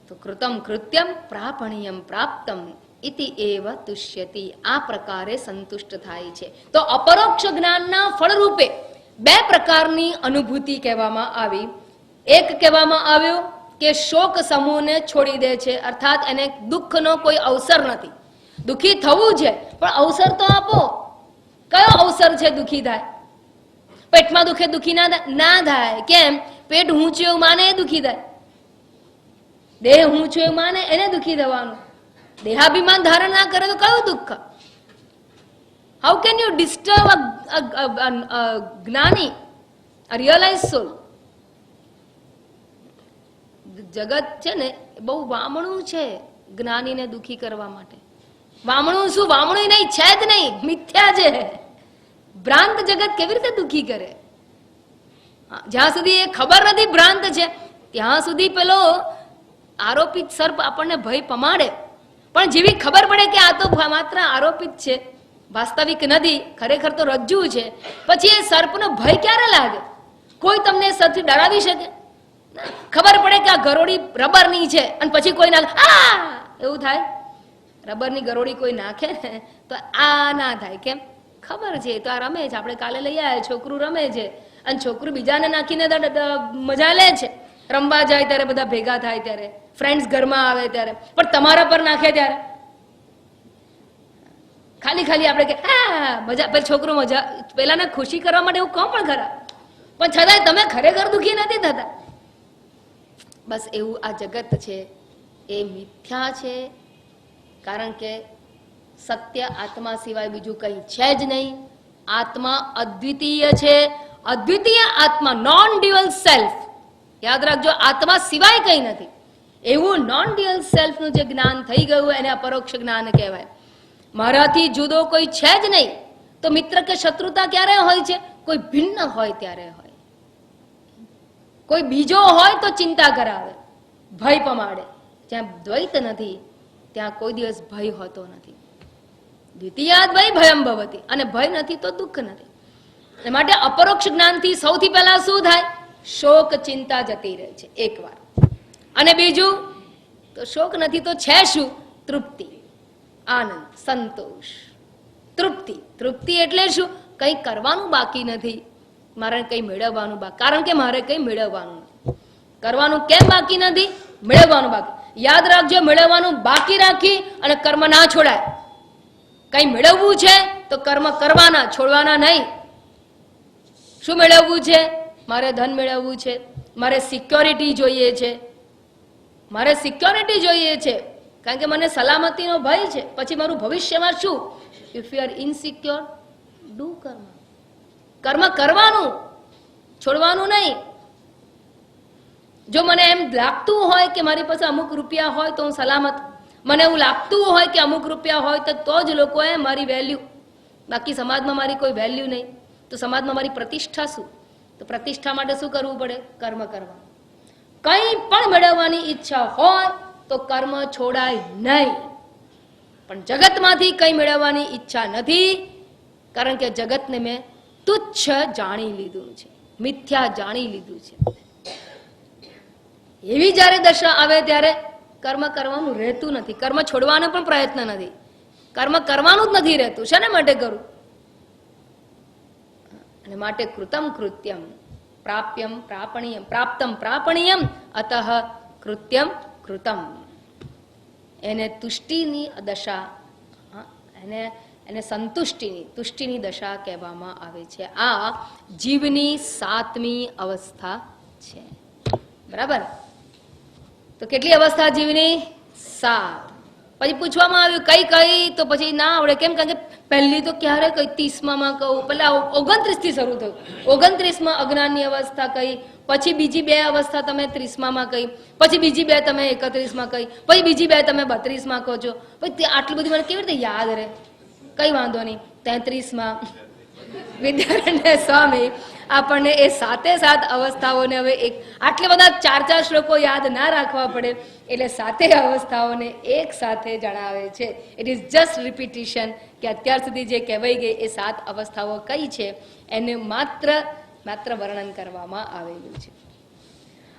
તો કૃતમ કૃત્યમ પ્રાપણીયમ પ્રાપ્તમ ઇતિ એવ તુષ્યતિ, આ પ્રકારે સંતુષ્ટ થાય છે. તો અપરોક્ષ જ્ઞાનના ફળરૂપે બે પ્રકારની અનુભૂતિ કહેવામાં આવી. એક કહેવામાં આવ્યું કે શોક સમૂહને છોડી દે છે, અર્થાત એને દુઃખનો કોઈ અવસર નથી. દુઃખી થવું છે પણ અવસર તો આપો. કયો અવસર છે દુઃખી થાય? પેટમાં દુખે દુઃખી ના થાય. કેમ? પેટ હું છું એવું માને એ દુઃખી થાય. દેહ હું છું એવું માને એને દુઃખી થવાનું. દેહાભિમાન ધારણ ના કરે તો કયું દુઃખ? How can you disturb a જ્ઞાની, a realized soul? જગત છે ને બહુ વામણું છે જ્ઞાનીને દુઃખી કરવા માટે. વામણું શું? વામણું નહીં, છે જ નહીં, મિથ્યા છે. ભ્રાંત જગત કેવી રીતે દુઃખી કરે? જ્યાં સુધી એ ખબર નથી ભ્રાંત છે ત્યાં સુધી પેલો આરોપિત સર્પ આપણને ભય પમાડે. પણ જેવી ખબર પડે કે આ તો માત્ર આરોપિત છે, વાસ્તવિક નથી, ખરેખર તો રજ્જુ છે, પછી એ સર્પનો ભય ક્યારે લાગે? કોઈ તમને સર્પથી ડરાવી શકે? ખબર પડે કે આ ગરોળી રબરની છે અને પછી કોઈ નાખે, આ એવું થાય? રબરની ગરોળી કોઈ નાખે ને તો આ ના થાય. કેમ? ખબર છે તો આ રમે છે, આપણે કાલે લઈ આવ્યા, છોકરું રમે છે અને છોકરું બીજાને નાખીને મજા લે છે. રમવા જાય ત્યારે બધા ભેગા થાય ત્યારે, ફ્રેન્ડ્સ ઘરમાં આવે ત્યારે, પણ તમારા પર નાખે ત્યારે ખાલી આપણે કે હા મજા, પછી છોકરું મજા, પેલાને ખુશી કરવા માટે એવું કહો પણ ખરા, પણ છતાંય તમે ખરેખર દુઃખી નથી થતા. બસ એવું આ જગત છે એ મિથ્યા છે. કારણ કે સત્ય આત્મા સિવાય બીજું કંઈ છે જ નહીં. આત્મા અદ્વિતીય છે. અદ્વિતીય આત્મા, નોન ડ્યુઅલ સેલ્ફ. યાદ રાખજો, આત્મા સિવાય કંઈ નથી. એવું નોન ડ્યુઅલ સેલ્ફનું જે જ્ઞાન થઈ ગયું એને અપરોક્ષ જ્ઞાન કહેવાય. મારાથી જુદો કોઈ છે જ નહીં. તો મિત્ર કે શત્રુતા ક્યારે હોય છે? કોઈ ભિન્ન હોય ત્યારે હોય. કોઈ બીજો હોય તો ચિંતા કરાવે, ભય પમાડે. જ્યાં દ્વૈત નથી ત્યાં કોઈ દિવસ ભય હોતો નથી. દ્વિતીયાદ ભય ભયમ ભવતી, અને ભય નથી તો દુઃખ નથી. એ માટે અપરોક્ષ જ્ઞાનથી સૌથી પહેલા શું થાય? શોક ચિંતા જતી રહે છે એકવાર. અને બીજું તો શોક નથી તો છે શું? તૃપ્તિ, આનંદ, સંતોષ, તૃપ્તિ. તૃપ્તિ એટલે શું? કંઈ કરવાનું બાકી નથી, મારે કંઈ મેળવવાનું બાકી. કારણ કે મારે કંઈ મેળવવાનું નથી. કરવાનું કેમ બાકી નથી? મેળવવાનું બાકી. યાદ રાખજો, મેળવવાનું બાકી રાખી અને કર્મ ના છોડાય. કંઈ મેળવવું છે તો કર્મ કરવાના, છોડવાના નહીં. શું મેળવવું છે? મારે ધન મેળવવું છે, મારે સિક્યોરિટી જોઈએ છે, મારે સિક્યોરિટી જોઈએ છે, કારણ કે મને સલામતીનો ભય છે. પછી મારું ભવિષ્યમાં શું? If you are insecure, do કર્મ. કર્મ કરવાનું, છોડવાનું નહીં. જો મને એમ લાગતું હોય કે મારી પાસે અમુક રૂપિયા હોય તો હું સલામત, મને એવું લાગતું હોય કે અમુક રૂપિયા હોય તો જ લોકોએ મારી વેલ્યુ, બાકી સમાજમાં મારી કોઈ વેલ્યુ નહીં, તો સમાજમાં મારી પ્રતિષ્ઠા શું? તો પ્રતિષ્ઠા માટે શું કરવું પડે? કર્મ કરવા. કંઈ પણ મેળવવાની ઈચ્છા હોય તો કર્મ છોડાય નહીં. પણ જગતમાંથી કંઈ મેળવવાની ઈચ્છા નથી, કારણ કે જગતને મેં તુચ્છ જાણી લીધું છે, મિથ્યા જાણી લીધું છે. એવી જ્યારે દશા આવે ત્યારે કર્મ કરવાનું રહેતું નથી, કર્મ છોડવાનો પણ પ્રયત્ન નથી, કર્મ કરવાનું જ નથી રહેતું. શાને માટે કરું? અને માટે કૃતમ કૃત્યમ પ્રાપ્યમ પ્રાપણીયમ, પ્રાપ્તમ પ્રાપણીયમ, અતઃ કૃત્યમ કૃતમ. એને તુષ્ટિની દશા, એને એને સંતુષ્ટિની તુષ્ટિની દશા કહેવામાં આવે છે. આ જીવની 7મી અવસ્થા છે. બરાબર? તો કેટલી અવસ્થા જીવની? 7. પછી પૂછવામાં આવ્યું કઈ કઈ, તો પછી ના આવડે. કેમ? કારણ કે પહેલી તો ક્યારે કઈ 30માં કહું, પેલા 29 થી શરૂ થયું. 29માં અજ્ઞાનની અવસ્થા કઈ, પછી બીજી 2 અવસ્થા તમે 30માં કહી, પછી બીજી 2 તમે 31માં કહી, પછી બીજી 2 તમે 32માં કહો છો. પછી આટલું બધું મને કેવી રીતે યાદ રહે? કઈ વાંધો નહીં, 33માં વિદ્યારણ્ય સ્વામી આપણને એ 7 અવસ્થાઓને હવે આટલે બધા 4 શ્લોકો યાદ ના રાખવા પડે એટલે 7 અવસ્થાઓને એક સાથે જણાવે છે. ઇટ ઇઝ જસ્ટ રિપીટિશન કે અત્યાર સુધી જે કહેવાઈ ગઈ એ 7 અવસ્થાઓ કઈ છે એને માત્ર વર્ણન કરવામાં આવેલું છે.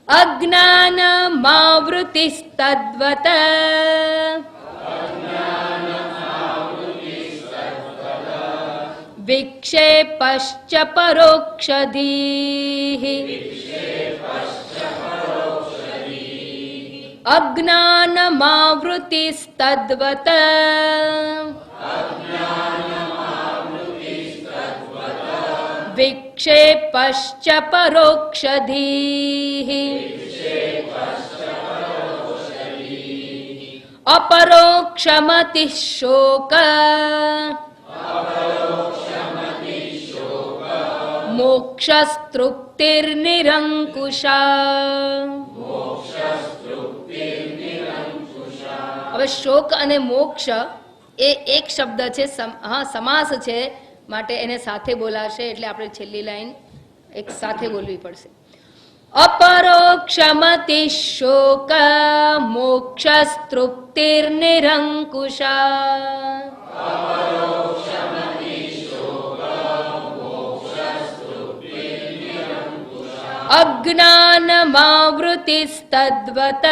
અજ્ઞાન માવૃતિસ્તદ્વત વિક્ષેપશ્ચ પરોક્ષધીઃ અજ્ઞાનમાવૃતિસ્તદ્વત વિક્ષેપશ્ચ પરોક્ષધીઃ અપરોક્ષમતિઃ શોક મોક્ષસ્તૃપ્તિર્નિરંકુશા. હવે શોક અને મોક્ષ એ એક શબ્દ છે, સમાસ છે, માટે એને સાથે બોલાશે એટલે આપણે છેલ્લી લાઈન એક સાથે બોલવી પડશે. અપરોક્ષમતિ શોક મોક્ષસ્તૃપ્તિર્નિરંકુશા. અજ્ઞાનમાવૃતિસ્તદ્વત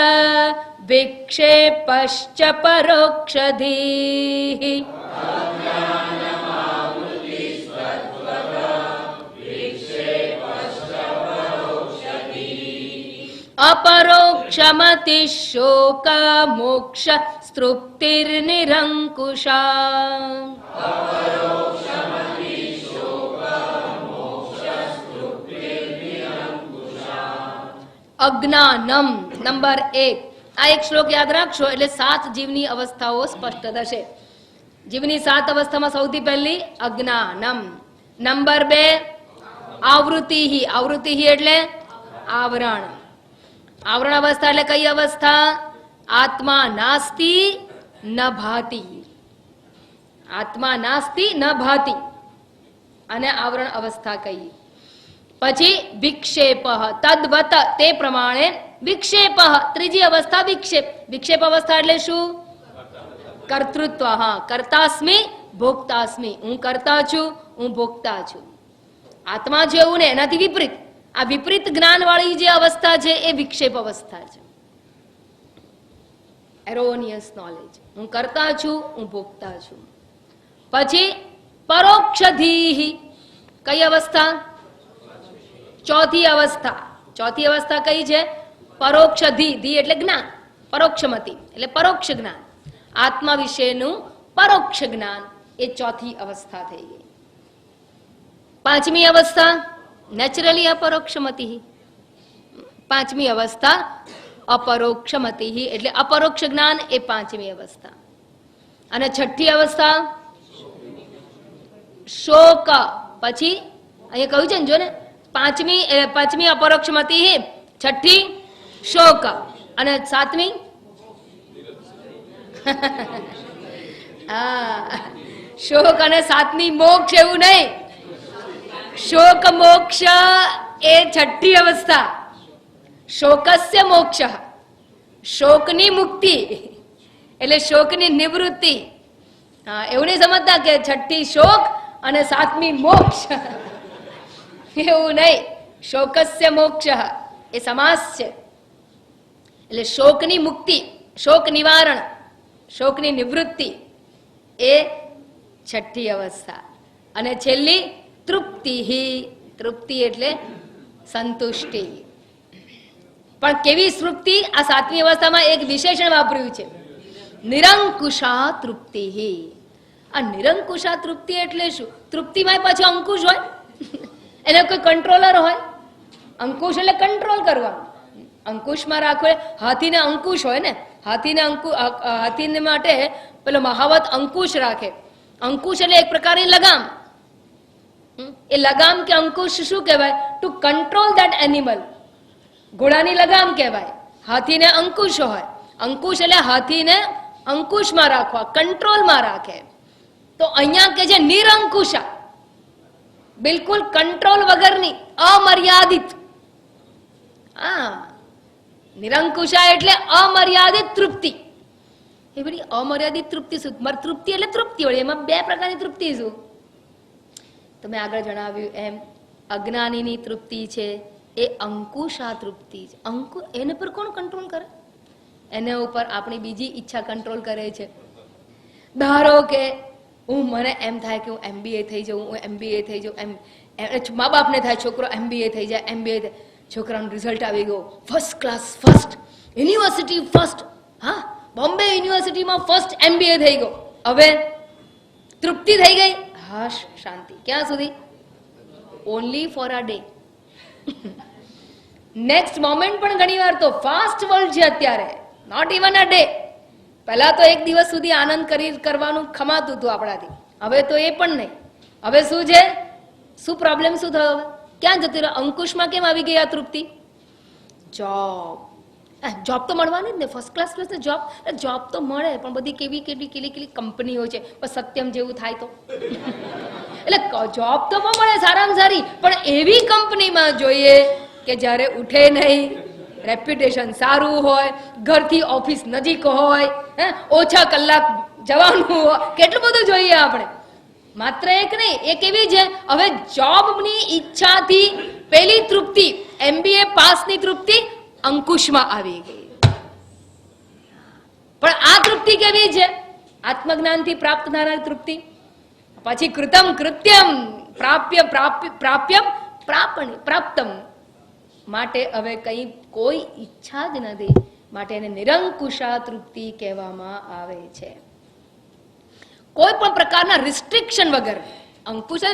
વિક્ષેપશ્ચ પરોક્ષધીઃ અપરોક્ષમતિ શોક મોક્ષસ્તૃપ્તિર્નિરંકુશા. અજ્ઞાનમ નંબર 1. આ એક શ્લોક યાદ રાખશો એટલે 7 જીવની અવસ્થાઓ સ્પષ્ટ થશે. જીવની 7 અવસ્થામાં સૌથી પહેલી અજ્ઞાનમ. નંબર 2 આવૃત્તિઃ. આવૃત્તિઃ એટલે આવરણ. આવરણ અવસ્થા એટલે કઈ અવસ્થા? આત્મા નાસ્તિ ન ભાતિ. આત્મા નાસ્તિ ન ભાતિ અને આવરણ અવસ્થા કહીએ. પછી વિક્ષેપ તદ્વત તે પ્રમાણે વિક્ષેપ. ત્રીજી અવસ્થા વિક્ષેપ. વિક્ષેપ અવસ્થા એટલે શું? કર્તૃત્વ. કર્તાસ્મિ ભોક્તાસ્મિ. હું કરતા છું, હું ભોગતા છું. આત્મા જેવું ને એનાથી વિપરીત આ વિપરીત જ્ઞાન વાળી જે અવસ્થા છે એ વિક્ષેપ અવસ્થા છે. એરોનિયસ નોલેજ. હું કરતા છું, હું ભોગતા છું. પછી પરોક્ષધીઃ. કઈ અવસ્થા? ચોથી અવસ્થા. ચોથી અવસ્થા કઈ છે? પરોક્ષધી. ધી એટલે જ્ઞાન. પરોક્ષમતી એટલે પરોક્ષ જ્ઞાન. આત્મા વિશેનું પરોક્ષ જ્ઞાન એ ચોથી અવસ્થા થઈ ગઈ. પાંચમી અવસ્થા નેચરલી અપરોક્ષમતી. પાંચમી અવસ્થા અપરોક્ષમતી એટલે અપરોક્ષ જ્ઞાન એ પાંચમી અવસ્થા. અને છઠ્ઠી અવસ્થા શોક. પછી અહીંયા કહ્યું છે ને, જો ને, પાંચમી અપરોક્ષમતી, છઠ્ઠી શોક અને સાતમી શોક અને સાતમી મોક્ષ. એવું નહીં, શોક મોક્ષ એ છઠ્ઠી અવસ્થા. શોકસ્ય મોક્ષ. શોકની મુક્તિ એટલે શોકની નિવૃત્તિ. એવું નહીં સમજતા કે છઠ્ઠી શોક અને સાતમી મોક્ષ. એવું નહીં. શોકસ્ય મોક્ષ એ સમાસ છે. એટલે શોકની મુક્તિ, શોક નિવારણ, શોકની નિવૃત્તિ એ છઠ્ઠી અવસ્થા. અને છેલ્લી તૃપ્તિ. તૃપ્તિ એટલે સંતુષ્ટિ. પણ કેવી તૃપ્તિ? આ સાતમી અવસ્થામાં એક વિશેષણ વાપર્યું છે, નિરંકુશા તૃપ્તિ. આ નિરંકુશા તૃપ્તિ એટલે શું? તૃપ્તિમાં પાછું અંકુશ હોય, એને કોઈ કંટ્રોલર હોય. અંકુશ એટલે કંટ્રોલ કરવાનું, અંકુશમાં રાખો. હાથીને અંકુશ હોય ને, હાથીને માટે પેલો મહાવત અંકુશ રાખે. અંકુશ એટલે એક પ્રકારની લગામ. એ લગામ કે અંકુશ શું કહેવાય? To control that animal. ઘોડાની લગામ કહેવાય. હાથીને અંકુશ હોય. અંકુશ એટલે હાથીને અંકુશમાં રાખવા, કંટ્રોલમાં રાખે. તો અહીંયા કે છે નિરંકુશા, બિલકુલ કંટ્રોલ વગરની, અમર્યાદિત. નિરંકુશા એટલે અમર્યાદિત તૃપ્તિ. એ બધી અમર્યાદિત તૃપ્તિ શું? તૃપ્તિ એટલે તૃપ્તિ હોય, એમાં બે પ્રકારની તૃપ્તિ શું? તમે આગળ જણાવ્યું એમ અજ્ઞાનીની તૃપ્તિ છે એ અંકુશા તૃપ્તિ છે. એને પર કોણ કંટ્રોલ કરે? એના ઉપર આપણી બીજી ઈચ્છા કંટ્રોલ કરે છે. ધારો કે મને એમ થાય કે હું MBA થઈ જાઉં, મા બાપને થાય છોકરો MBA થઈ જાય, MBA છોકરાનું રિઝલ્ટ આવી ગયો first class, first university first, હા બોમ્બે યુનિવર્સિટીમાં ફર્સ્ટ MBA થઈ ગયો. હવે તૃપ્તિ થઈ ગઈ, હાશ શાંતિ. ક્યાં સુધી? Only for a day. Next moment પણ ઘણી વાર તો ફાસ્ટ વર્લ્ડ છે અત્યારે, નોટ ઇવન અ ડે. પહેલા તો એક દિવસ સુધી આનંદ કરવાનું ખમાતું હતું આપણાથી, હવે તો એ પણ નહીં. હવે શું છે? શું પ્રોબ્લેમ શું થયો? ક્યાં જતી રહ્યો? અંકુશમાં કેમ આવી ગઈ આ તૃપ્તિ? જોબ તો મળવાની જ ને, ફર્સ્ટ ક્લાસ જોબ તો મળે, પણ બધી કેવી કંપનીઓ છે, પણ સત્યમ જેવું થાય તો એટલે જોબ તો મળે સારામાં સારી, પણ એવી કંપનીમાં જોઈએ કે જ્યારે ઉઠે નહીં, રેપ્યુટેશન સારું હોય, ઘરથી ઓફિસ નજીક હોય, ઓછા કલાક જવાનું હોય, કેટલું બધું જોઈએ આપણે. માત્ર એક નહીં, એ કેવી છે? હવે જોબની ઈચ્છાથી પેલી તૃપ્તિ, MBA પાસની તૃપ્તિ અંકુશમાં આવી ગઈ. પણ આ તૃપ્તિ કેવી છે? આત્મજ્ઞાનથી પ્રાપ્ત થનારી તૃપ્તિ. પછી કૃતમ કૃત્યમ પ્રાપ્તમ માટે હવે કોઈ ઈચ્છા જ નથી, માટે એને નિરંકુશા તૃપ્તિ કહેવામાં આવે છે. કોઈ પણ પ્રકારના રિસ્ટ્રિક્શન વગર, અંકુશ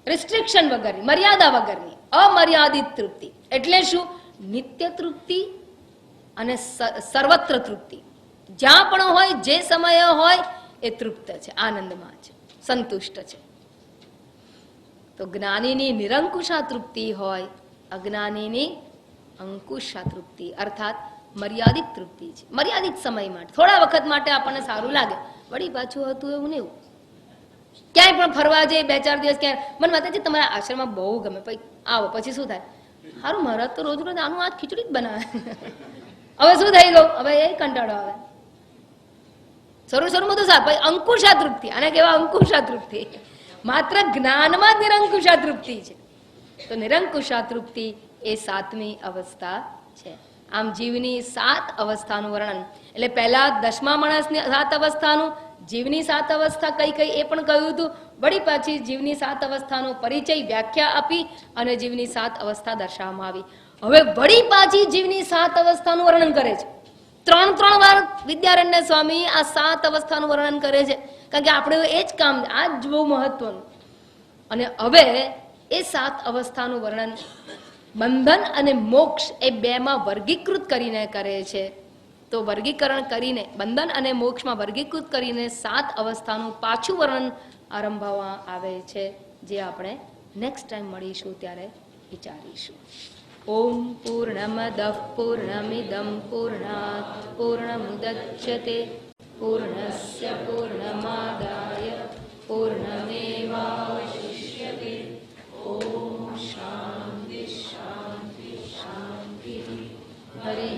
રિસ્ટ્રિક્શન વગરની, મર્યાદા વગરની અમર્યાદિત તૃપ્તિ. એટલે શું? નિત્ય તૃપ્તિ અને સર્વત્ર તૃપ્તિ. જ્યાં પણ હોય, જે સમયે હોય, એ તૃપ્ત છે, આનંદમાં છે, સંતુષ્ટ છે. તો જ્ઞાનીની નિરંકુશા તૃપ્તિ હોય, અજ્ઞાનીની અંકુશા તૃપ્તિ અર્થાત મર્યાદિત તૃપ્તિ છે. મર્યાદિત સમય માટે, થોડા વખત માટે આપણને સારું લાગે, વળી પાછું હતું એવું ને એવું. ક્યાંય પણ ફરવા જઈએ, 2-4 દિવસ ક્યાંય, મને માતાજી તમારા આશ્રમમાં બહુ ગમે, આવો. પછી શું થાય? સારું, મારા તો રોજ આનું આ ખીચડી જ બનાવે. હવે શું થઈ ગયું? હવે એ કંટાળો આવે. શરૂ બધું સારું, પછી અંકુશા તૃપ્તિ. અને કેવા અંકુશા તૃપ્તિ? માત્ર જ્ઞાનમાં જ નિરંકુશા તૃપ્તિ છે. તો નિરંકુશા તૃપ્તિ એ 7મી અવસ્થા છે. આમ જીવની 7 અવસ્થાનું વર્ણન, એટલે પહેલા 10મા માણસની 7 અવસ્થાનું, જીવની 7 અવસ્થા કઈ એ પણ કહ્યું હતું. વળી પાછી જીવની 7 અવસ્થાનો પરિચય, વ્યાખ્યા આપી અને જીવની 7 અવસ્થા દર્શાવવામાં આવી. હવે વળી પાછી જીવની 7 અવસ્થાનું વર્ણન કરે છે. 3 વાર વિદ્યારણ્ય સ્વામી આ 7 અવસ્થાનું વર્ણન કરે છે, કારણ કે આપણે એ જ કામ, આ જ બહુ મહત્વનું. અને હવે એ 7 અવસ્થાનું વર્ણન બંધન અને મોક્ષ એ 2માં વર્ગીકૃત કરીને કરે છે. તો વર્ગીકરણ કરીને, બંધન અને મોક્ષમાં વર્ગીકૃત કરીને 7 અવસ્થાનું પાછું વર્ણન આરંભવામાં આવે છે, જે આપણે નેક્સ્ટ ટાઈમ મળીશું ત્યારે વિચારીશું. ઓમ પૂર્ણમદ પૂર્ણમિદં પૂર્ણાત પૂર્ણમુદચ્યતે પૂર્ણસ્ય પૂર્ણમાદાય પૂર્ણમેવાવશિષ્યતે. ઓમ શાંતિ શાંતિ શાંતિ. હરિ